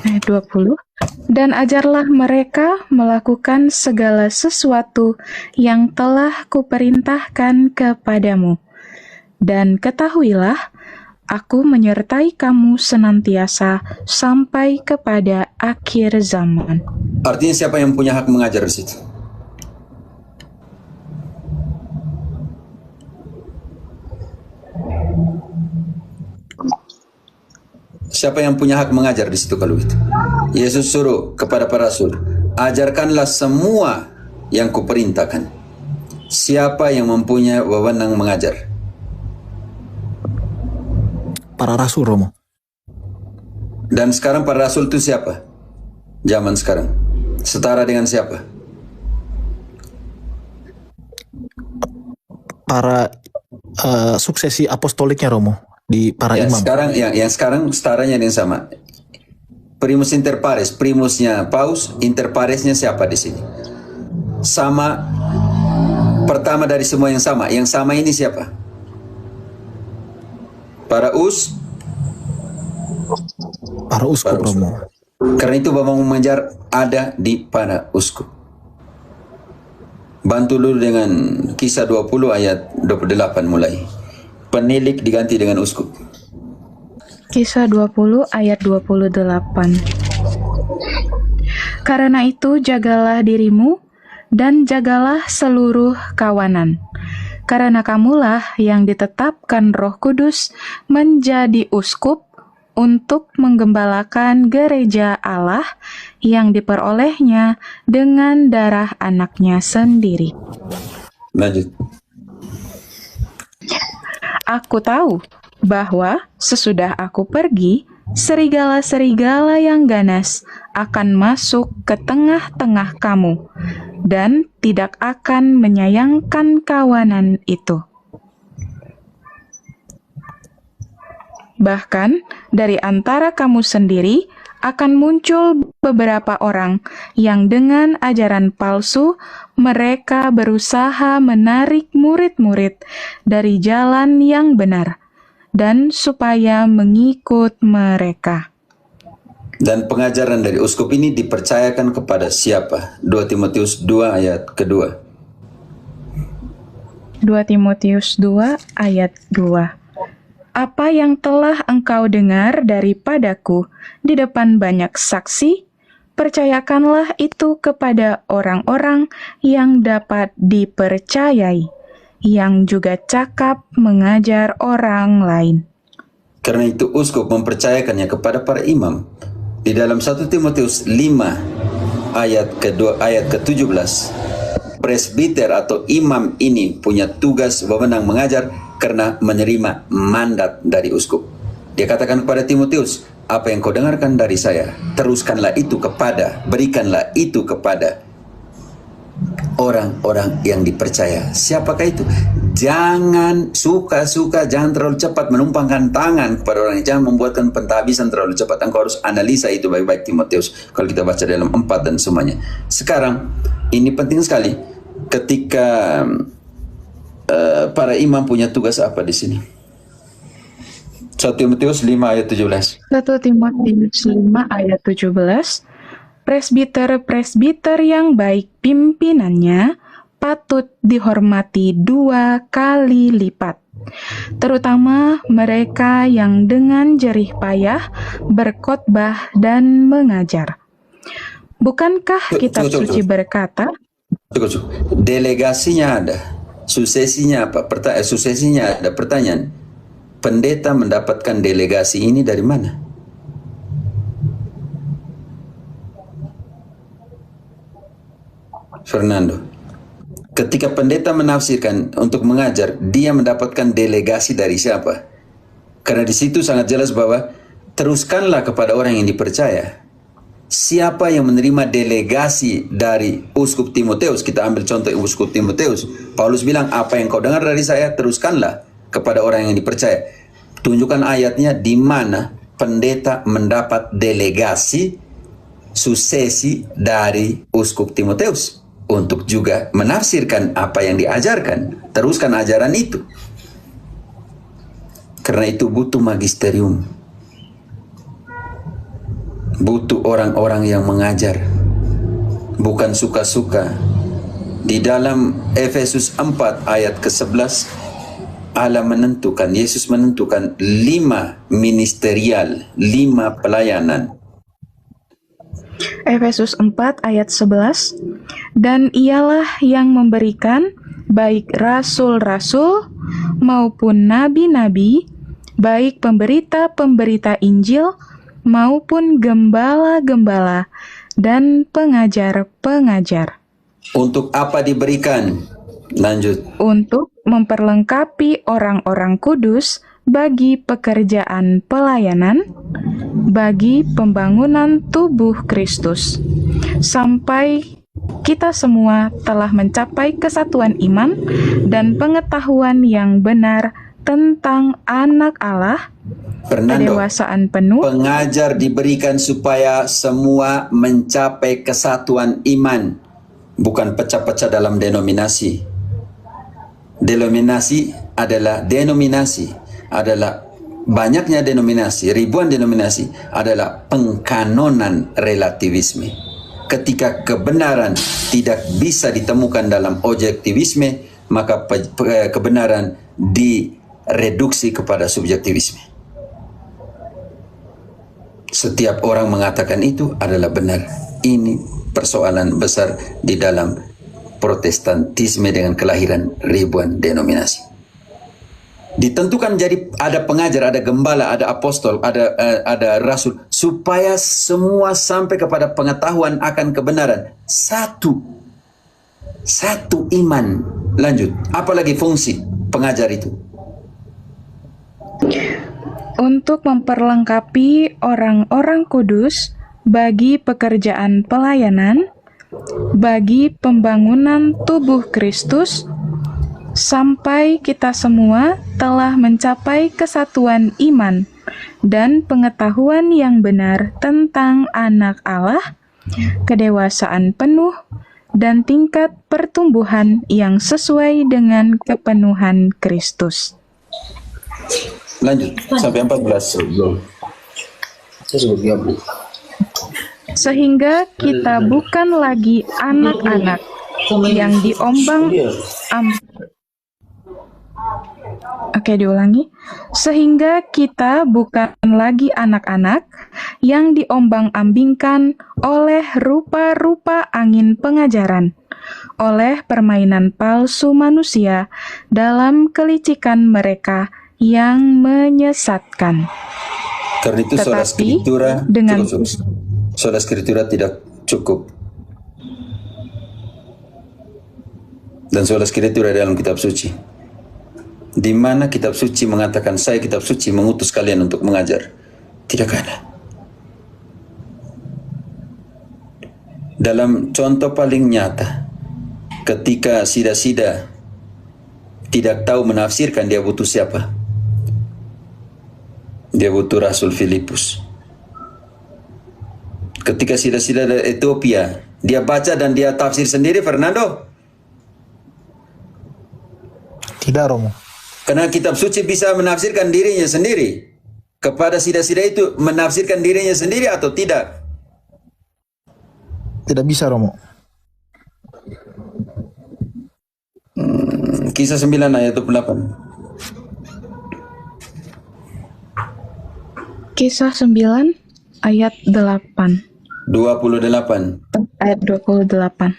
Ayat 20. Dan ajarlah mereka melakukan segala sesuatu yang telah kuperintahkan kepadamu. Dan ketahuilah, aku menyertai kamu senantiasa sampai kepada akhir zaman. Artinya siapa yang punya hak mengajar di situ? Siapa yang punya hak mengajar di situ kalau itu? Yesus suruh kepada para rasul, ajarkanlah semua yang kuperintahkan. Siapa yang mempunyai wewenang mengajar? Para rasul, Romo. Dan sekarang para rasul itu siapa? Zaman sekarang. Setara dengan siapa? Para suksesi apostoliknya, Romo, di para Ya, imam. sekarang yang sekarang setaranya dengan sama. Primus inter pares, primusnya paus, inter paresnya siapa di sini? Sama, pertama dari semua yang sama. Yang sama ini siapa? Para Para uskup, para uskup. Romo. Karena itu Bapak mengajar ada di para uskup. Bantu dulu dengan Kisah 20 ayat 28 mulai. Penilik diganti dengan uskup. Kisah 20 ayat 28. Karena itu jagalah dirimu dan jagalah seluruh kawanan. Karena kamulah yang ditetapkan Roh Kudus menjadi uskup untuk menggembalakan gereja Allah yang diperolehnya dengan darah anaknya sendiri. Lanjut. Aku tahu bahwa sesudah aku pergi, serigala-serigala yang ganas akan masuk ke tengah-tengah kamu dan tidak akan menyayangkan kawanan itu. Bahkan dari antara kamu sendiri akan muncul beberapa orang yang dengan ajaran palsu mereka berusaha menarik murid-murid dari jalan yang benar dan supaya mengikut mereka. Dan pengajaran dari uskup ini dipercayakan kepada siapa? 2 Timotius 2 ayat kedua. 2 Timotius 2 ayat 2. Apa yang telah engkau dengar daripadaku di depan banyak saksi, percayakanlah itu kepada orang-orang yang dapat dipercayai, yang juga cakap mengajar orang lain. Karena itu uskup mempercayakannya kepada para imam. Di dalam 1 Timotius 5 ayat ke-17, presbiter atau imam ini punya tugas wewenang mengajar karena menerima mandat dari uskup. Dia katakan kepada Timotius, apa yang kau dengarkan dari saya, teruskanlah itu berikanlah itu kepada orang-orang yang dipercaya. Siapakah itu? Jangan suka-suka, jangan terlalu cepat menumpangkan tangan kepada orang. Jangan membuatkan pentahabisan terlalu cepat. Engkau harus analisa itu baik-baik, Timotius. Kalau kita baca dalam 4 dan semuanya. Sekarang, ini penting sekali. Ketika para imam punya tugas apa di sini? 1 Timotius 5 ayat 17. 1 Timotius 5 ayat 17. Presbiter-presbiter yang baik pimpinannya patut dihormati 2 kali lipat, terutama mereka yang dengan jerih payah berkhotbah dan mengajar. Bukankah kitab suci berkata, delegasinya ada, suksesinya apa? Suksesinya ada. Pertanyaan, pendeta mendapatkan delegasi ini dari mana? Fernando, ketika pendeta menafsirkan untuk mengajar, dia mendapatkan delegasi dari siapa? Karena di situ sangat jelas bahwa teruskanlah kepada orang yang dipercaya. Siapa yang menerima delegasi dari uskup Timotius? Kita ambil contoh uskup Timotius. Paulus bilang, apa yang kau dengar dari saya, teruskanlah kepada orang yang dipercaya. Tunjukkan ayatnya di mana pendeta mendapat delegasi suksesi dari uskup Timotius untuk juga menafsirkan apa yang diajarkan. Teruskan ajaran itu. Karena itu butuh magisterium. Butuh orang-orang yang mengajar. Bukan suka-suka. Di dalam Efesus 4 ayat ke-11, Allah menentukan, Yesus menentukan 5 ministerial, 5 pelayanan Efesus 4 ayat 11. Dan ialah yang memberikan baik rasul-rasul maupun nabi-nabi, baik pemberita-pemberita Injil maupun gembala-gembala dan pengajar-pengajar. Untuk apa diberikan? Lanjut. Untuk memperlengkapi orang-orang kudus bagi pekerjaan pelayanan, bagi pembangunan tubuh Kristus, sampai kita semua telah mencapai kesatuan iman dan pengetahuan yang benar tentang Anak Allah, Fernando, kedewasaan penuh. pengajar diberikan supaya semua mencapai kesatuan iman, bukan pecah-pecah dalam denominasi. Denominasi adalah banyaknya denominasi, ribuan denominasi adalah pengkanonan relativisme. Ketika kebenaran tidak bisa ditemukan dalam objektivisme, maka kebenaran direduksi kepada subjektivisme. Setiap orang mengatakan itu adalah benar. Ini persoalan besar di dalam Protestantisme dengan kelahiran ribuan denominasi. Ditentukan jadi ada pengajar, ada gembala, ada apostol, ada rasul, supaya semua sampai kepada pengetahuan akan kebenaran. Satu iman. Lanjut, apalagi fungsi pengajar itu? Untuk memperlengkapi orang-orang kudus bagi pekerjaan pelayanan, bagi pembangunan tubuh Kristus, sampai kita semua telah mencapai kesatuan iman dan pengetahuan yang benar tentang Anak Allah, kedewasaan penuh, dan tingkat pertumbuhan yang sesuai dengan kepenuhan Kristus. Lanjut, sampai 14. Sehingga kita bukan lagi anak-anak yang diulangi. Sehingga kita bukan lagi anak-anak yang diombang-ambingkan oleh rupa-rupa angin pengajaran, oleh permainan palsu manusia dalam kelicikan mereka yang menyesatkan. Karena itu sola Scriptura dengan sola Scriptura tidak cukup. Dan sola Scriptura dalam kitab suci. Di mana kitab suci mengatakan saya kitab suci mengutus kalian untuk mengajar? Tidak ada. Dalam contoh paling nyata, ketika Sida-Sida tidak tahu menafsirkan, dia butuh siapa? Dia butuh Rasul Filipus. Ketika Sida-Sida dari Ethiopia, dia baca dan dia tafsir sendiri, Fernando? Tidak, Romo. Karena kitab suci bisa menafsirkan dirinya sendiri. Kepada Sida-Sida itu menafsirkan dirinya sendiri atau tidak? Tidak bisa, Romo. Kisah 9 ayat 28. Kisah 9 ayat 8. 28. Ayat 28.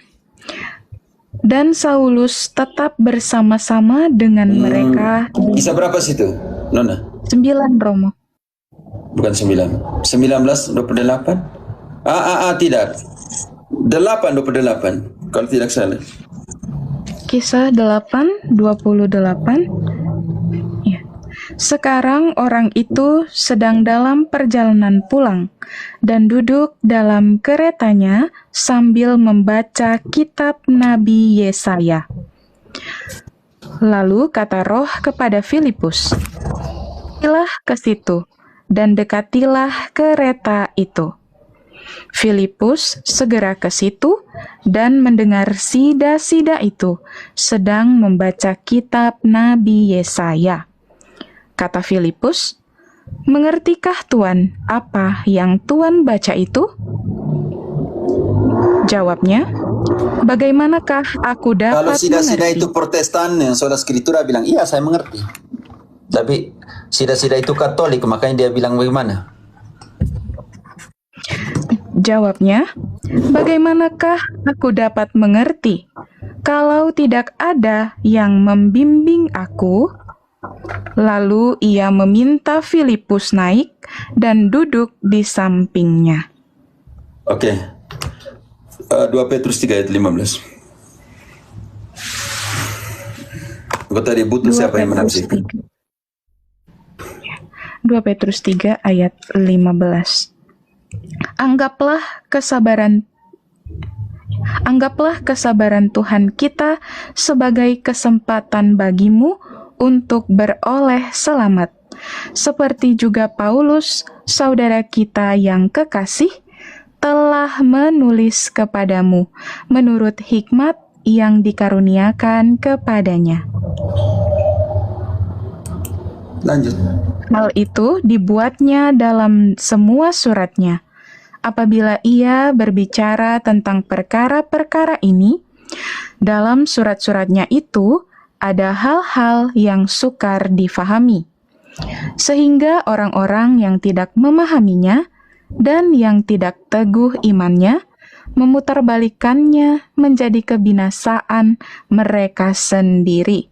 Dan Saulus tetap bersama-sama dengan mereka. Kisah berapa situ, Nona? 9, Romo. Bukan 9. 19, 28? Tidak. 8, 28. Kalau tidak salah. Kisah 8, 28. Ya. Sekarang orang itu sedang dalam perjalanan pulang dan duduk dalam keretanya sambil membaca kitab Nabi Yesaya. Lalu kata Roh kepada Filipus, "Pergilah ke situ dan dekatilah kereta itu." Filipus segera ke situ dan mendengar Sida-Sida itu sedang membaca kitab Nabi Yesaya. Kata Filipus, "Mengertikah Tuan apa yang Tuan baca itu?" Jawabnya, "Bagaimanakah aku dapat Kalau Sida-Sida mengerti?" itu Protestan, yang sola Scriptura bilang, iya saya mengerti. Tapi Sida-Sida itu Katolik, makanya dia bilang bagaimana? Jawabnya, bagaimanakah aku dapat mengerti kalau tidak ada yang membimbing aku? Lalu ia meminta Filipus naik dan duduk di sampingnya. Oke. 2 Petrus 3 ayat 15. Engkau tadi butuh 2 siapa yang Petrus menafsirkan? 2 Petrus 3 ayat 15. Anggaplah kesabaran Tuhan kita sebagai kesempatan bagimu untuk beroleh selamat. Seperti juga Paulus, saudara kita yang kekasih, telah menulis kepadamu menurut hikmat yang dikaruniakan kepadanya. Lanjut. Hal itu dibuatnya dalam semua suratnya. Apabila ia berbicara tentang perkara-perkara ini, dalam surat-suratnya itu ada hal-hal yang sukar difahami, sehingga orang-orang yang tidak memahaminya dan yang tidak teguh imannya memutarbalikannya menjadi kebinasaan mereka sendiri,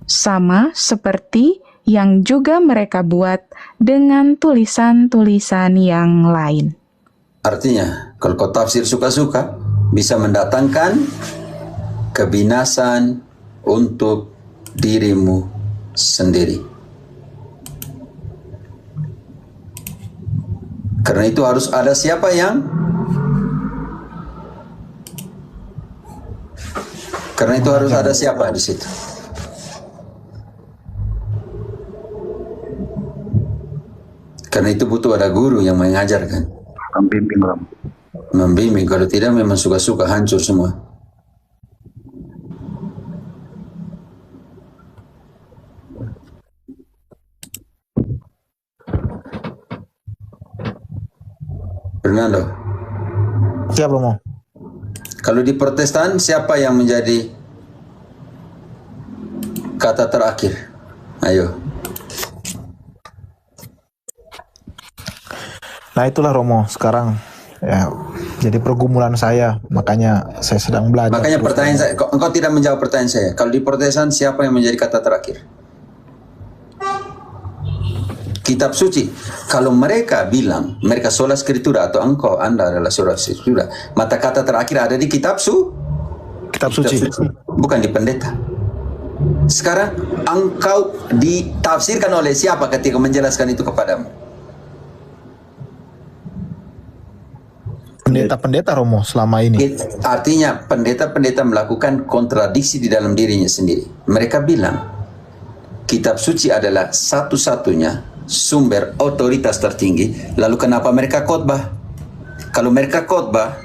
sama seperti yang juga mereka buat dengan tulisan-tulisan yang lain. Artinya, kalau kau tafsir suka-suka, bisa mendatangkan kebinasan untuk dirimu sendiri. Karena itu harus ada siapa yang di situ. Karena itu butuh ada guru yang mengajarkan, membimbing. Kalau tidak memang suka-suka hancur semua. Fernando, Siap Romo. kalau di Protestan siapa yang menjadi kata terakhir? Ayo. Nah itulah Romo sekarang ya jadi pergumulan saya, makanya saya sedang belajar. Makanya terus, pertanyaan Romo. saya, engkau tidak menjawab pertanyaan saya. Kalau di Protestan siapa yang menjadi kata terakhir? Kitab suci. Kalau mereka bilang mereka sola scriptura atau Anda adalah sola scriptura, mata kata terakhir ada di kitab Kitab suci. bukan di pendeta. Sekarang engkau ditafsirkan oleh siapa ketika menjelaskan itu kepadamu? Pendeta-pendeta Romo selama ini. Artinya pendeta-pendeta melakukan kontradiksi di dalam dirinya sendiri. Mereka bilang kitab suci adalah satu-satunya sumber otoritas tertinggi. Lalu kenapa mereka khotbah? Kalau mereka khotbah,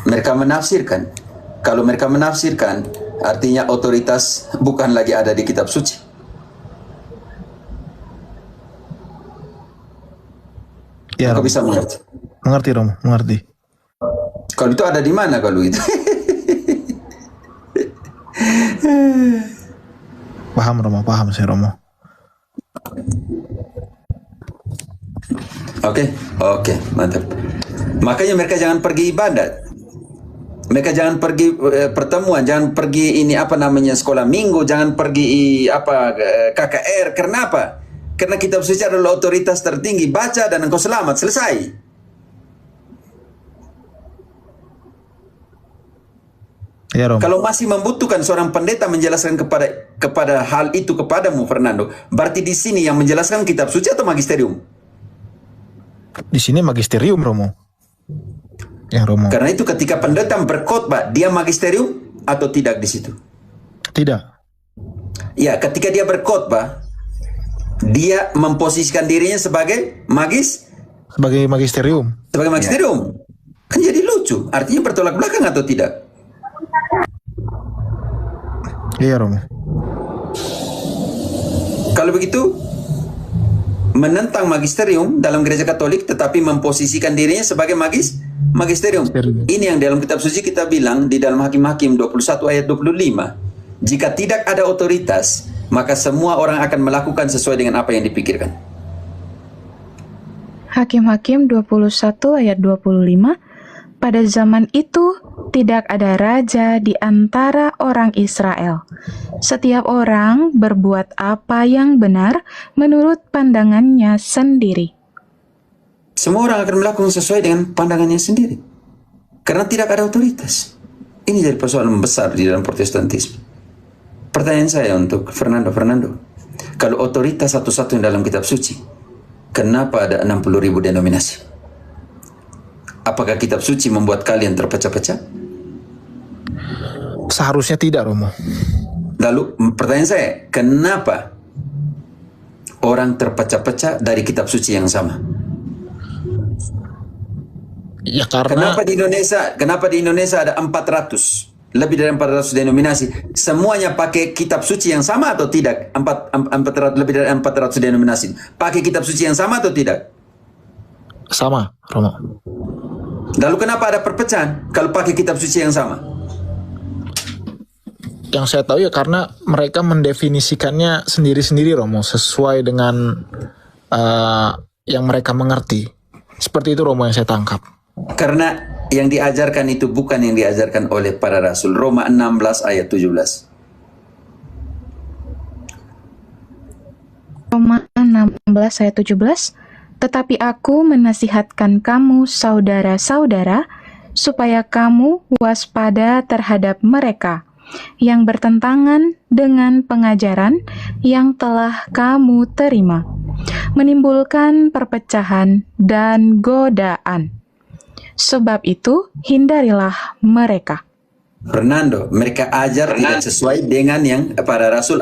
mereka menafsirkan. Kalau mereka menafsirkan, artinya otoritas bukan lagi ada di kitab suci. Ya, Kau Romo. bisa mengerti? Mengerti Romo, mengerti. Kalau itu ada di mana kalau itu? Paham Romo, paham saya Romo. Oke, mantap. Makanya mereka jangan pergi ibadat. Mereka jangan pergi pertemuan, jangan pergi sekolah minggu, jangan pergi KKR. Kenapa? Karena kitab suci adalah otoritas tertinggi. Baca dan engkau selamat, selesai. Ya Romo. Kalau masih membutuhkan seorang pendeta menjelaskan kepada hal itu kepadamu, Fernando, berarti di sini yang menjelaskan kitab suci atau magisterium? Di sini magisterium Romo. Ya Romo. Karena itu ketika pendeta berkhotbah, dia magisterium atau tidak di situ? Tidak. Ya, ketika dia berkhotbah, dia memposisikan dirinya sebagai Sebagai magisterium. sebagai magisterium. Kan jadi lucu. Artinya bertolak belakang atau tidak? Iya Romo. Kalau begitu, menentang magisterium dalam gereja Katolik tetapi memposisikan dirinya sebagai magisterium. Ini yang dalam kitab suci kita bilang di dalam Hakim-Hakim 21 ayat 25. Jika tidak ada otoritas, maka semua orang akan melakukan sesuai dengan apa yang dipikirkan. Hakim-Hakim 21 ayat 25, pada zaman itu tidak ada raja di antara orang Israel. Setiap orang berbuat apa yang benar menurut pandangannya sendiri. Semua orang akan melakukan sesuai dengan pandangannya sendiri. Karena tidak ada otoritas. Ini jadi persoalan besar di dalam Protestantisme. Pertanyaan saya untuk Fernando. Kalau otoritas satu-satunya dalam kitab suci, kenapa ada 60.000 denominasi? Apakah kitab suci membuat kalian terpecah-pecah? Seharusnya tidak, Romo. Lalu pertanyaan saya, kenapa orang terpecah-pecah dari kitab suci yang sama? Ya karena Kenapa di Indonesia ada 400, lebih dari 400 denominasi? Semuanya pakai kitab suci yang sama atau tidak? 400, lebih dari 400 denominasi pakai kitab suci yang sama atau tidak? sama, Romo. Lalu kenapa ada perpecahan kalau pakai kitab suci yang sama? Yang saya tahu ya karena mereka mendefinisikannya sendiri-sendiri, Romo, sesuai dengan yang mereka mengerti. Seperti itu, Romo, yang saya tangkap. Karena yang diajarkan itu bukan yang diajarkan oleh para rasul. Roma 16 ayat 17. Roma 16 ayat 17, tetapi aku menasihatkan kamu saudara-saudara, supaya kamu waspada terhadap mereka yang bertentangan dengan pengajaran yang telah kamu terima, menimbulkan perpecahan dan godaan. Sebab itu, hindarilah mereka. Fernando, mereka ajar tidak sesuai dengan yang para rasul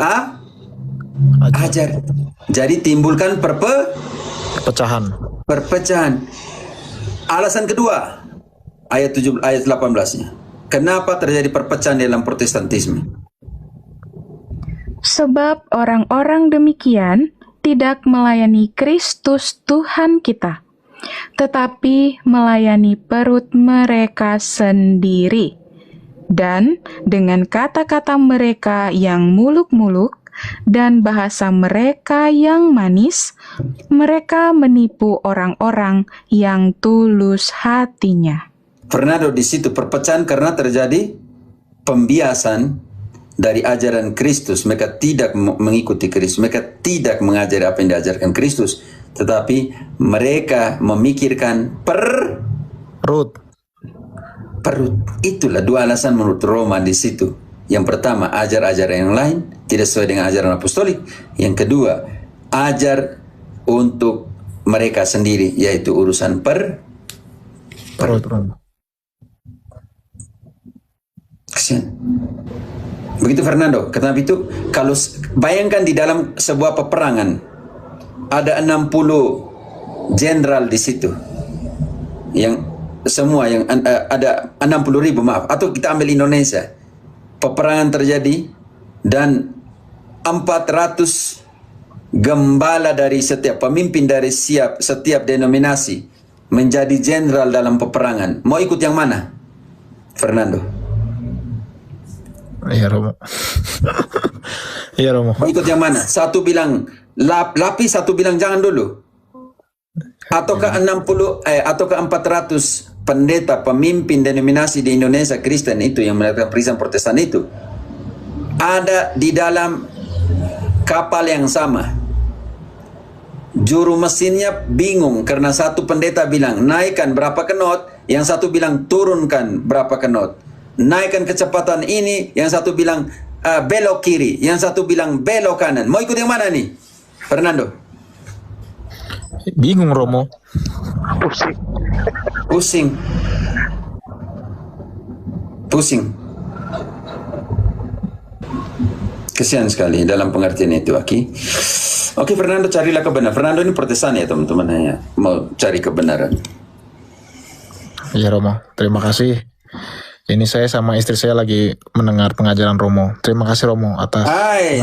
ajar. Jadi timbulkan perpecahan. Alasan kedua, ayat 18-nya. Kenapa terjadi perpecahan dalam Protestantisme? Sebab orang-orang demikian tidak melayani Kristus Tuhan kita, tetapi melayani perut mereka sendiri. Dan dengan kata-kata mereka yang muluk-muluk dan bahasa mereka yang manis, mereka menipu orang-orang yang tulus hatinya. Fernando, di situ perpecahan karena terjadi pembiasan dari ajaran Kristus. Mereka tidak mengikuti Kristus. Mereka tidak mengajari apa yang diajarkan Kristus. Tetapi mereka memikirkan perut. Itulah dua alasan menurut Roma di situ. Yang pertama, ajar-ajaran yang lain tidak sesuai dengan ajaran apostolik. Yang kedua, ajar untuk mereka sendiri, yaitu urusan perut. Kesian. Begitu Fernando. Kenapa itu? Kalau bayangkan di dalam sebuah peperangan ada 60 jenderal di situ, yang semua yang ada 60.000, maaf, atau kita ambil Indonesia, peperangan terjadi dan 400 gembala dari setiap pemimpin dari setiap denominasi menjadi jenderal dalam peperangan. Mau ikut yang mana, Fernando? Iya, Romo. Iya, Romo. Mau ikut yang mana? Satu bilang lapis, satu bilang jangan dulu. Ataukah 400 pendeta, pemimpin denominasi di Indonesia Kristen itu yang melakukan perisan Protestan itu ada di dalam kapal yang sama. Juru mesinnya bingung karena satu pendeta bilang naikkan berapa knot, yang satu bilang turunkan berapa knot. Naikkan kecepatan ini, yang satu bilang belok kiri, yang satu bilang belok kanan. Mau ikut yang mana nih, Fernando? Bingung, Romo. Pusing. Kesian sekali dalam pengertian itu, Aki. Oke, Fernando, carilah kebenaran. Fernando ini Protestan ya, teman-teman, hanya mau cari kebenaran. Iya, Romo. Terima kasih. Ini saya sama istri saya lagi mendengar pengajaran Romo. Terima kasih, Romo, atas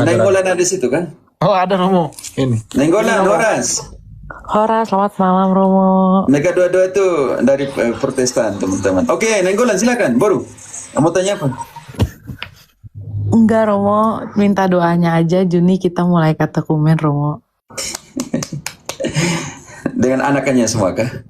Nenggolan ada di situ kan? Oh, ada, Romo. Ini. Nenggolan, Horas. Horas, selamat malam, Romo. Mereka dua-dua itu dari Protestan, teman-teman. Oke, Nenggolan, silakan. Baru, kamu tanya apa? Enggak, Romo. Minta doanya aja. Juni kita mulai katekumen, Romo. Dengan anakannya semua kah?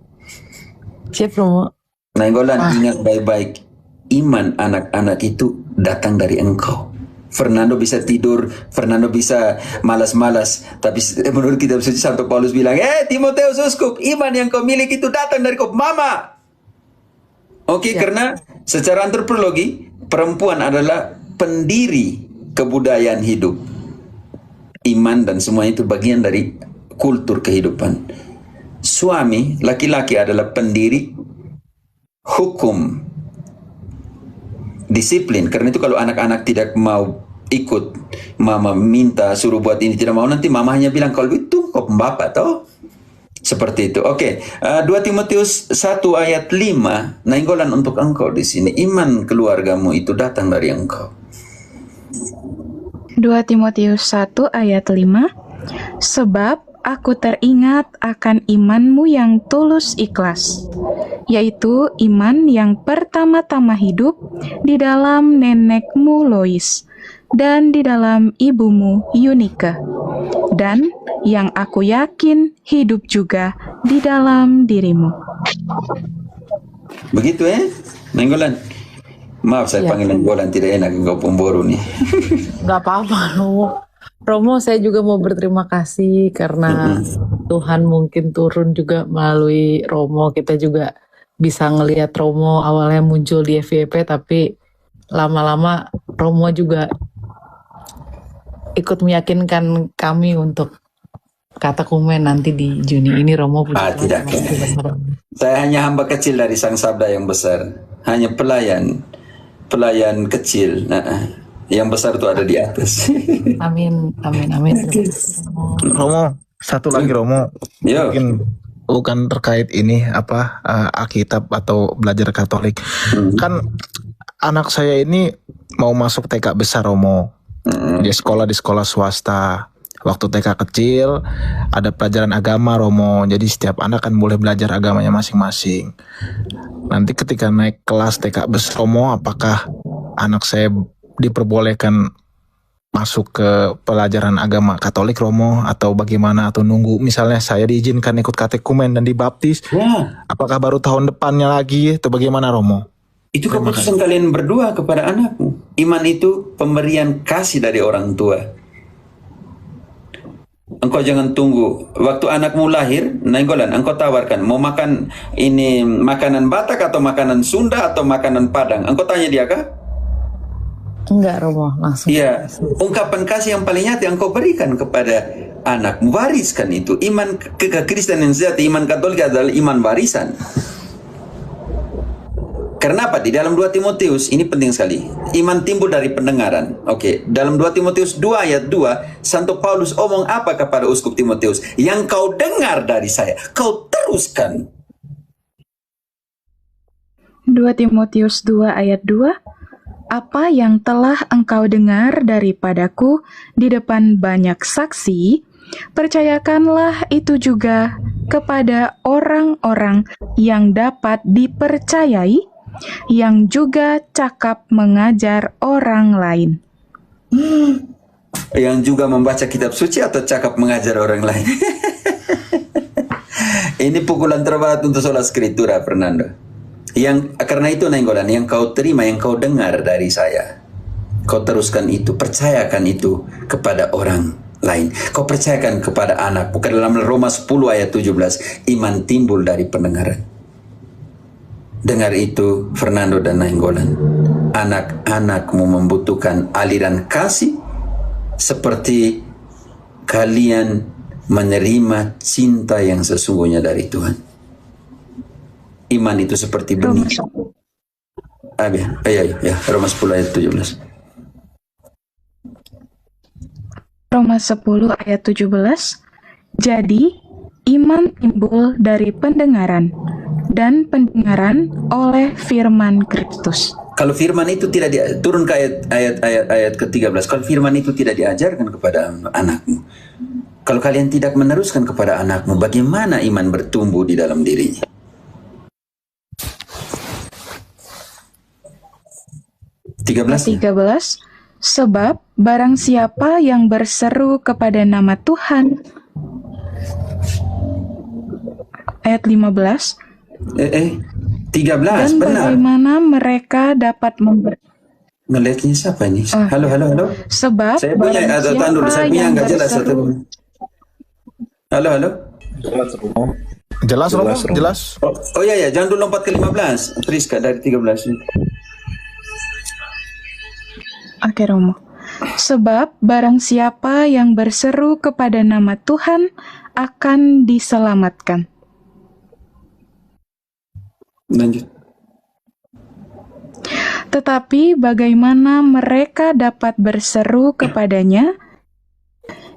Siap Romo. Nainggolan, ingat baik-baik. Iman anak-anak itu datang dari engkau. Fernando bisa tidur, Fernando bisa malas-malas, tapi menurut kitab suci Santo Paulus bilang, Timoteus uskup, iman yang kau miliki itu datang dari kau mama. Oke, karena secara antropologi perempuan adalah pendiri kebudayaan hidup. Iman dan semua itu bagian dari kultur kehidupan. Suami, laki-laki adalah pendiri hukum, disiplin. Karena itu kalau anak-anak tidak mau ikut, mama minta suruh buat ini tidak mau, nanti mamanya bilang kalau itu kok bapak toh. Seperti itu. Oke, 2 Timotius 1 ayat 5. Nainggolan untuk engkau di sini. Iman keluargamu itu datang dari engkau. 2 Timotius 1 ayat 5. Sebab aku teringat akan imanmu yang tulus ikhlas, yaitu iman yang pertama-tama hidup di dalam nenekmu Lois dan di dalam ibumu Yunika, dan yang aku yakin hidup juga di dalam dirimu. Begitu Nainggolan. Maaf saya panggil Nainggolan, tidak enak engkau pemboru nih. Gak apa-apa Romo. Romo, saya juga mau berterima kasih karena Tuhan mungkin turun juga melalui Romo. Kita juga bisa ngelihat Romo awalnya muncul di FYP, tapi lama-lama Romo juga ikut meyakinkan kami untuk katekumen nanti di Juni ini. Romo punya tidak. Saya hanya hamba kecil dari Sang Sabda yang besar. Hanya pelayan kecil. Yang besar itu ada di atas. Amin. Romo, satu lagi Romo. Yo. Mungkin bukan terkait ini Alkitab atau belajar Katolik. Kan anak saya ini mau masuk TK besar Romo. Dia sekolah di sekolah swasta. Waktu TK kecil ada pelajaran agama Romo. Jadi setiap anak kan boleh belajar agamanya masing-masing. Nanti ketika naik kelas TK besar Romo, apakah anak saya diperbolehkan masuk ke pelajaran agama Katolik Romo, atau bagaimana, atau nunggu misalnya saya diizinkan ikut katekumen dan dibaptis, apakah baru tahun depannya lagi atau bagaimana Romo? Itu keputusan kalian berdua kepada anakmu. Iman itu pemberian kasih dari orang tua. Engkau jangan tunggu waktu anakmu lahir, Nainggolan, engkau tawarkan mau makan ini makanan Batak atau makanan Sunda atau makanan Padang. Engkau tanya dia kah? Enggak Romo, langsung. Iya, ungkapan kasih yang paling nyata yang kau berikan kepada anakmu, wariskan itu. Iman kekristenan sejati, iman Katolik adalah iman warisan. Karena apa? Di dalam 2 Timotius, ini penting sekali. Iman timbul dari pendengaran. Oke, dalam 2 Timotius 2 ayat 2, Santo Paulus omong apa kepada Uskup Timotius? Yang kau dengar dari saya, kau teruskan. 2 Timotius 2 ayat 2. Apa yang telah engkau dengar daripadaku di depan banyak saksi, percayakanlah itu juga kepada orang-orang yang dapat dipercayai, yang juga cakap mengajar orang lain. Yang juga membaca kitab suci atau cakap mengajar orang lain? Ini pukulan terberat untuk sola skritura, Fernando. Karena itu Nainggolan, yang kau terima, yang kau dengar dari saya, kau teruskan itu, percayakan itu kepada orang lain. Kau percayakan kepada anak. Bukan dalam Roma 10 ayat 17, iman timbul dari pendengaran. Dengar itu Fernando dan Nainggolan. Anak-anakmu membutuhkan aliran kasih seperti kalian menerima cinta yang sesungguhnya dari Tuhan. Iman itu seperti benih. Ya, Roma 10 ayat 17. Roma 10 ayat 17. Jadi, iman timbul dari pendengaran, dan pendengaran oleh firman Kristus. Kalau firman itu tidak turun ke ayat ke-13. Kalau firman itu tidak diajarkan kepada anakmu, kalau kalian tidak meneruskan kepada anakmu, bagaimana iman bertumbuh di dalam dirinya? 13. Sebab barang siapa yang berseru kepada nama Tuhan ayat 15. 13, Dan benar. bagaimana mereka dapat Ngelihatnya siapa ini? Halo. sebab Saya punya, barang tahan dulu, saya siapa punya yang nggak jelas. berseru Halo. Jelas, Romo. Jelas, Romo? Jelas, Romo. Jelas. Oh iya, jangan dulu lompat ke 15. Friska dari 13. Oke, Romo. Sebab barang siapa yang berseru kepada nama Tuhan akan diselamatkan. Lanjut. Tetapi bagaimana mereka dapat berseru kepadanya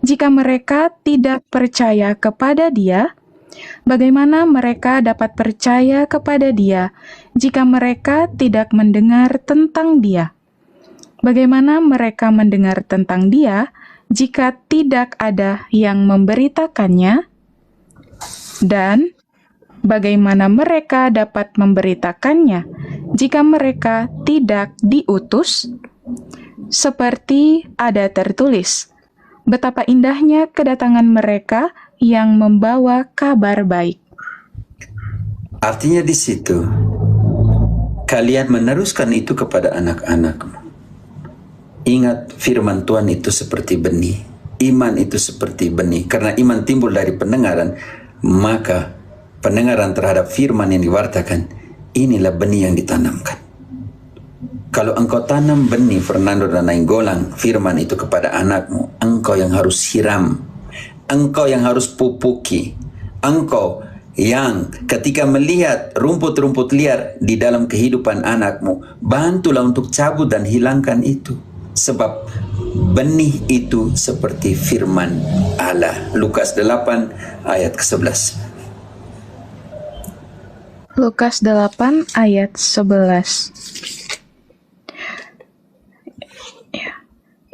jika mereka tidak percaya kepada Dia? Bagaimana mereka dapat percaya kepada Dia jika mereka tidak mendengar tentang Dia? Bagaimana mereka mendengar tentang Dia jika tidak ada yang memberitakannya? Dan bagaimana mereka dapat memberitakannya jika mereka tidak diutus? Seperti ada tertulis, betapa indahnya kedatangan mereka yang membawa kabar baik. Artinya di situ, kalian meneruskan itu kepada anak-anakmu. Ingat, firman Tuhan itu seperti benih. Iman itu seperti benih. Karena iman timbul dari pendengaran, maka pendengaran terhadap firman yang diwartakan, inilah benih yang ditanamkan. Kalau engkau tanam benih, Fernando dan Nainggolan, firman itu kepada anakmu, engkau yang harus siram, engkau yang harus pupuki, engkau yang ketika melihat rumput-rumput liar di dalam kehidupan anakmu, bantulah untuk cabut dan hilangkan itu. Sebab benih itu seperti firman Allah. Lukas 8 ayat ke-11. Lukas 8 ayat 11.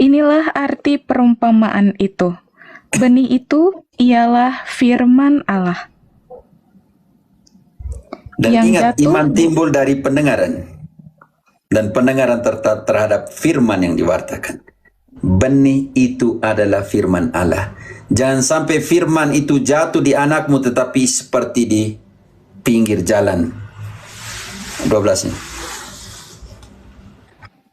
Inilah arti perumpamaan itu. Benih itu ialah firman Allah. Dan Yang ingat, jatuh iman timbul dari pendengaran. Dan pendengaran terhadap firman yang diwartakan. Benih itu adalah firman Allah. Jangan sampai firman itu jatuh di anakmu tetapi seperti di pinggir jalan. 12 nya.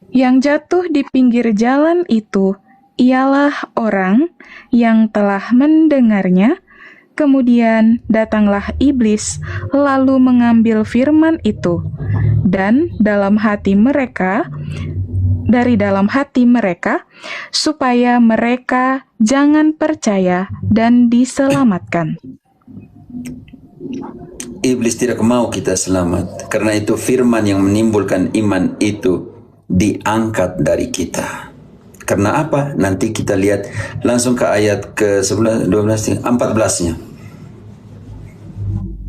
Yang jatuh di pinggir jalan itu ialah orang yang telah mendengarnya, kemudian datanglah iblis lalu mengambil firman itu, dan dari dalam hati mereka, supaya mereka jangan percaya dan diselamatkan. Iblis tidak mau kita selamat. Karena itu firman yang menimbulkan iman itu diangkat dari kita. Karena apa? Nanti kita lihat langsung ke ayat ke-11, 12, 14-nya.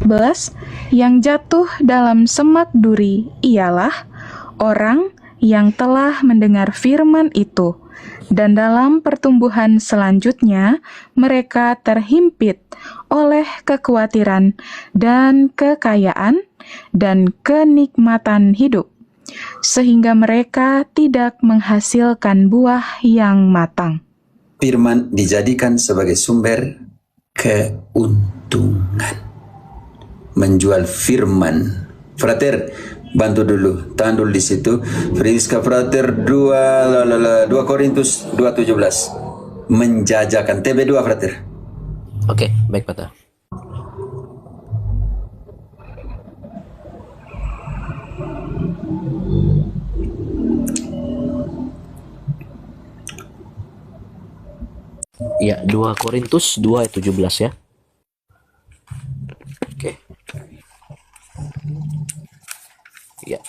11. Yang jatuh dalam semak duri ialah orang yang telah mendengar firman itu, dan dalam pertumbuhan selanjutnya mereka terhimpit oleh kekhawatiran dan kekayaan dan kenikmatan hidup, sehingga mereka tidak menghasilkan buah yang matang. Firman dijadikan sebagai sumber keuntungan. Menjual firman. Frater, bantu dulu, tahan dulu di situ. Friska Frater 2 Korintus 2:17. Menjajakan TB2 Frater. Oke, baik Pak. Ya, 2 Korintus 2 ayat 17 ya. Oke. Ya.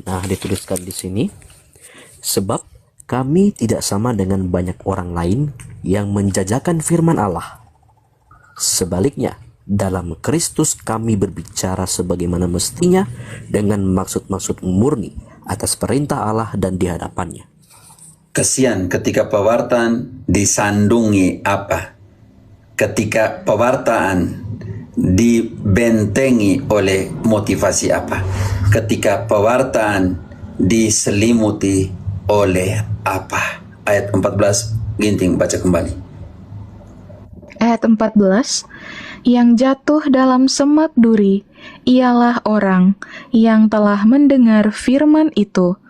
Nah, dituliskan di sini, sebab kami tidak sama dengan banyak orang lain yang menjajakan firman Allah. Sebaliknya, dalam Kristus kami berbicara sebagaimana mestinya dengan maksud-maksud murni atas perintah Allah dan di hadapannya. Kesian ketika pewartaan disandungi apa? Ketika pewartaan dibentengi oleh motivasi apa? Ketika pewartaan diselimuti oleh apa? Ayat 14, Ginting baca kembali. Ayat 14. Yang jatuh dalam semak duri ialah orang yang telah mendengar firman itu,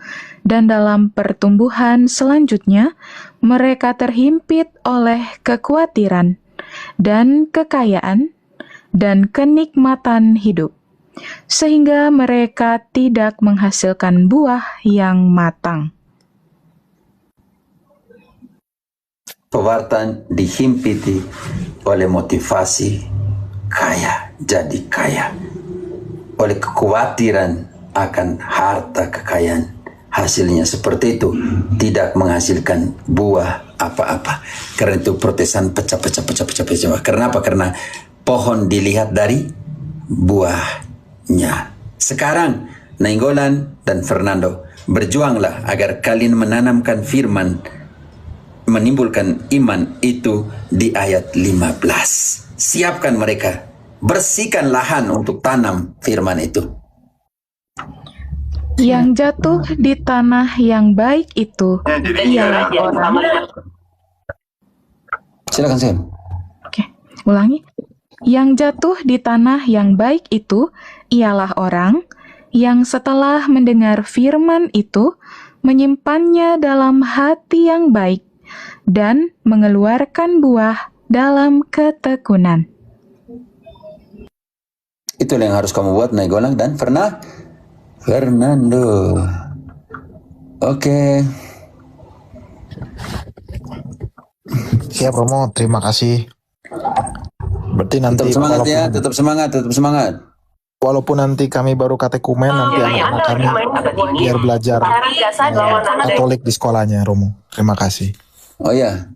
dan dalam pertumbuhan selanjutnya mereka terhimpit oleh kekhawatiran dan kekayaan dan kenikmatan hidup, sehingga mereka tidak menghasilkan buah yang matang. Pewarta dihimpiti oleh motivasi kaya, jadi kaya. Oleh kekhawatiran akan harta kekayaan. Hasilnya seperti itu, tidak menghasilkan buah apa-apa. Karena itu protesan pecah. Karena apa? Karena pohon dilihat dari buahnya. Sekarang, Nainggolan dan Fernando, berjuanglah agar kalian menanamkan firman, menimbulkan iman itu di ayat 15. Siapkan mereka, bersihkan lahan untuk tanam firman itu. Yang jatuh di tanah yang baik itu ialah orang. Silakan Sam. Oke, ulangi. Yang jatuh di tanah yang baik itu ialah orang yang setelah mendengar firman itu menyimpannya dalam hati yang baik dan mengeluarkan buah dalam ketekunan. Itu yang harus kamu buat, Nainggolan dan Fernando. Oke. Siap Romo, terima kasih. Berarti nanti Tetap semangat ya, tetap semangat. walaupun nanti kami baru katekumen, nanti anak-anak kami biar belajar Katolik di sekolahnya, Romo. Terima kasih. Oh ya,